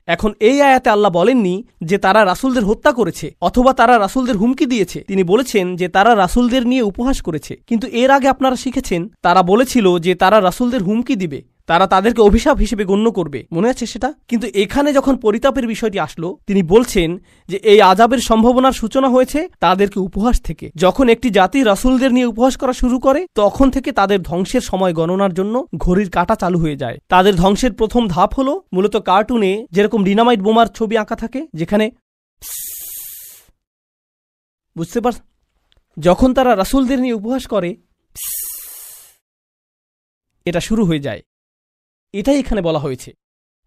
এখন এই আয়াতে আল্লাহ বলেননি যে তারা রাসূলদের হত্যা করেছে অথবা তারা রাসূলদের হুমকি দিয়েছে। তিনি বলেছেন যে তারা রাসূলদের নিয়ে উপহাস করেছে। কিন্তু এর আগে আপনারা শিখেছেন তারা বলেছিল যে তারা রাসূলদের হুমকি দিবে, তারা তাদেরকে অভিশাপ হিসেবে গণ্য করবে, মনে আছে সেটা? কিন্তু এখানে যখন পরিতাপের বিষয়টি আসলো, তিনি বলছেন যে এই আযাবের সম্ভাবনার সূচনা হয়েছে তাদেরকে উপহাস থেকে। যখন একটি জাতি রাসূলদের নিয়ে উপহাস করা শুরু করে তখন থেকে তাদের ধ্বংসের সময় গণনার জন্য ঘড়ির কাঁটা চালু হয়ে যায়। তাদের ধ্বংসের প্রথম ধাপ হলো মূলত কার্টুনে যেরকম ডিনামাইট বোমার ছবি আঁকা থাকে, যেখানে বুঝতে পার, যখন তারা রাসূলদের নিয়ে উপহাস করে এটা শুরু হয়ে যায়। এটাই এখানে বলা হয়েছে,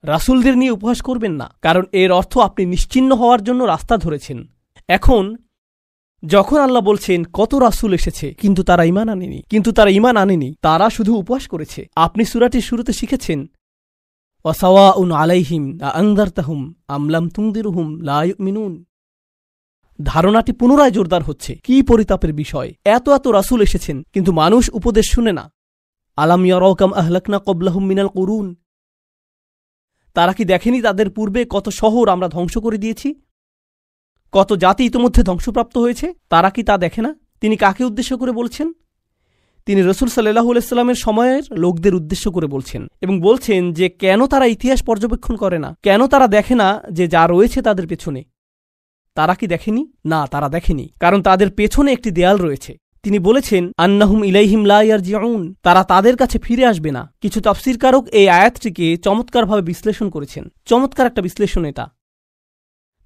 রাসূলদের নিয়ে উপহাস করবেন না, কারণ এর অর্থ আপনি নিশ্চিহ্ন হওয়ার জন্য রাস্তা ধরেছেন। এখন যখন আল্লাহ বলছেন কত রাসূল এসেছে কিন্তু তারা ঈমান আনেনি, তারা শুধু উপহাস করেছে। আপনি সূরাটির শুরুতে শিখেছেন ওয়াসাওয়াউন আলাইহিম আনযারতাহুম আম লাম তুনদিরহুম লা ইউমিনুন। ধারণাটি পুনরায় জোরদার হচ্ছে। কি পরিতাপের বিষয়, এত এত রাসূল এসেছেন কিন্তু মানুষ উপদেশ শুনে না। আলাম ইয়ারাউ কাম আহলাকনা ক্বাবলাহুম মিনাল কুরুন, তারা কি দেখেনি তাদের পূর্বে কত শহর আমরা ধ্বংস করে দিয়েছি, কত জাতি ইতোমধ্যে ধ্বংসপ্রাপ্ত হয়েছে, তারা কি তা দেখে না? তিনি কাকে উদ্দেশ্য করে বলছেন? তিনি রাসূল সাল্লাল্লাহু আলাইহি সাল্লামের সময়ের লোকদের উদ্দেশ্য করে বলছেন এবং বলছেন যে কেন তারা ইতিহাস পর্যবেক্ষণ করে না, কেন তারা দেখে না যে যা রয়েছে তাদের পেছনে। তারা কি দেখেনি? না, তারা দেখেনি, কারণ তাদের পেছনে একটি দেয়াল রয়েছে। তিনি বলেছেন আন্নাহুম ইলাইহিম লা ইয়ারজিউন, তারা তাদের কাছে ফিরে আসবে না। কিছু তাফসীরকারক এই আয়াতটিকে চমৎকারভাবে বিশ্লেষণ করেছেন। চমৎকার একটা বিশ্লেষণ এটা।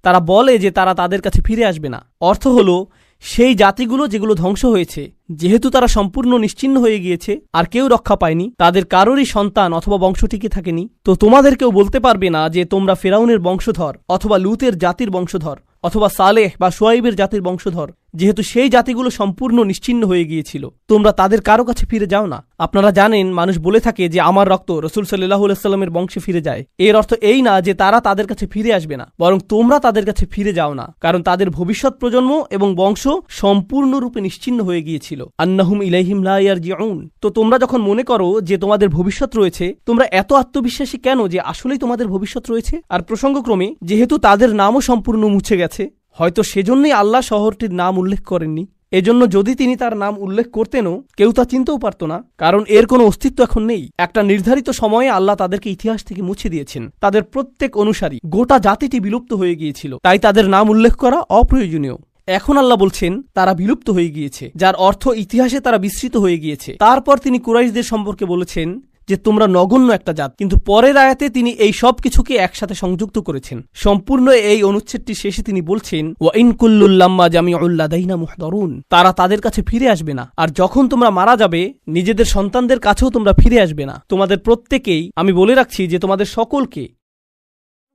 তারা বলে যে তারা তাদের কাছে ফিরে আসবে না, অর্থ হলো সেই জাতিগুলো যেগুলো ধ্বংস হয়েছে, যেহেতু তারা সম্পূর্ণ নিশ্চিহ্ন হয়ে গিয়েছে আর কেউ রক্ষা পায়নি, তাদের কারোরই সন্তান অথবা বংশ টিকে থাকেনি, তো তোমাদেরকেও বলতে পারবে না যে তোমরা ফেরাউনের বংশধর অথবা লুতের জাতির বংশধর অথবা সালেহ বা শুআইবের জাতির বংশধর, যেহেতু সেই জাতিগুলো সম্পূর্ণ নিশ্চিহ্ন হয়ে গিয়েছিল। তোমরা তাদের কারো কাছে ফিরে যাও না। আপনারা জানেন মানুষ বলে থাকে যে আমার রক্ত রাসূল সাল্লাল্লাহু আলাইহি সাল্লামের বংশে ফিরে যায়। এর অর্থ এই না যে তারা তাদের কাছে ফিরে আসবে না, বরং তোমরা তাদের কাছে ফিরে যাও না, কারণ তাদের ভবিষ্যৎ প্রজন্ম এবং বংশ সম্পূর্ণরূপে নিশ্চিহ্ন হয়ে গিয়েছিল। আন্নাহুম ইলাইহিম লা ইয়ারজিউন। তো তোমরা যখন মনে করো যে তোমাদের ভবিষ্যৎ রয়েছে, তোমরা এত আত্মবিশ্বাসী কেন যে আসলেই তোমাদের ভবিষ্যৎ রয়েছে? আর প্রসঙ্গক্রমে যেহেতু তাদের নামও সম্পূর্ণ মুছে গেছে, হয়তো সেজন্যই আল্লাহ শহরটির নাম উল্লেখ করেননি। এজন্য যদি তিনি তার নাম উল্লেখ করতেনও কেউ তা চিনতেও পারত না, কারণ এর কোনো অস্তিত্ব এখন নেই। একটা নির্ধারিত সময়ে আল্লাহ তাদেরকে ইতিহাস থেকে মুছে দিয়েছেন। তাদের প্রত্যেক অনুসারী, গোটা জাতিটি বিলুপ্ত হয়ে গিয়েছিল, তাই তাদের নাম উল্লেখ করা অপ্রয়োজনীয়। এখন আল্লাহ বলছেন তারা বিলুপ্ত হয়ে গিয়েছে, যার অর্থ ইতিহাসে তারা বিস্মৃত হয়ে গিয়েছে। তারপর তিনি কুরাইশদের সম্পর্কে বলেছেন যে তোমরা নগণ্য একটা জাত, কিন্তু পরের আয়াতে তিনি এই সব কিছুকে একসাথে সংযুক্ত করেছেন। সম্পূর্ণ এই অনুচ্ছেদটি শেষে তিনি বলছেন ওয়া ইন কুল্লুল লাম্মা জামিউল লাদাইনা মুহদারুন, তারা তাদের কাছে ফিরে আসবে না। আর যখন তোমরা মারা যাবে নিজেদের সন্তানদের কাছেও তোমরা ফিরে আসবে না। তোমাদের প্রত্যেকেই, আমি বলে রাখছি যে তোমাদের সকলকে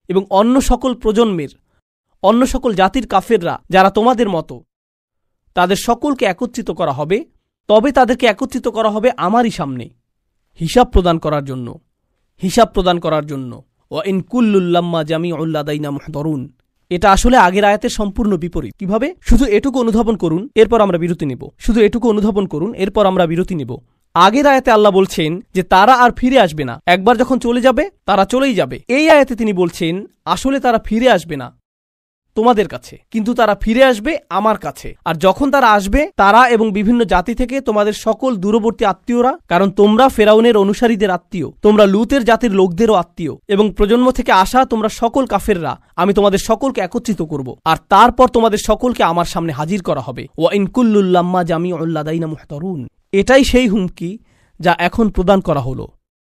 এবং অন্য সকল প্রজন্মের, অন্য সকল জাতির কাফেররা যারা তোমাদের মতো, তাদের সকলকে একত্রিত করা হবে। তবে তাদেরকে একত্রিত করা হবে আমারই সামনে হিসাব প্রদান করার জন্য। ওয়া ইন কুল্লুল লাম্মা জামিউল লাদাইনা মুহদারুন, এটা আসলে আগের আয়াতের সম্পূর্ণ বিপরীত। কিভাবে? শুধু এটুকু অনুধাবন করুন, এরপর আমরা বিরতি নেব। আগের আয়াতে আল্লাহ বলছেন যে তারা আর ফিরে আসবে না, একবার যখন চলে যাবে তারা চলেই যাবে। এই আয়াতে তিনি বলছেন আসলে তারা ফিরে আসবে না তোমাদের কাছে, কিন্তু তারা ফিরে আসবে আমার কাছে। আর যখন তারা আসবে, তারা এবং বিভিন্ন জাতি থেকে তোমাদের সকল দূরবর্তী আত্মীয়রা, কারণ তোমরা ফেরাউনের অনুসারীদের আত্মীয়, তোমরা লুতের জাতির লোকদেরও আত্মীয়, এবং প্রজন্ম থেকে আসা তোমরা সকল কাফেররা, আমি তোমাদের সকলকে একত্রিত করব, আর তারপর তোমাদের সকলকে আমার সামনে হাজির করা হবে। ওয়া ইন কুল্লুল লাম্মা জামিউল লাদাইনা মুহতারুন। এটাই সেই হুমকি যা এখন প্রদান করা হলো।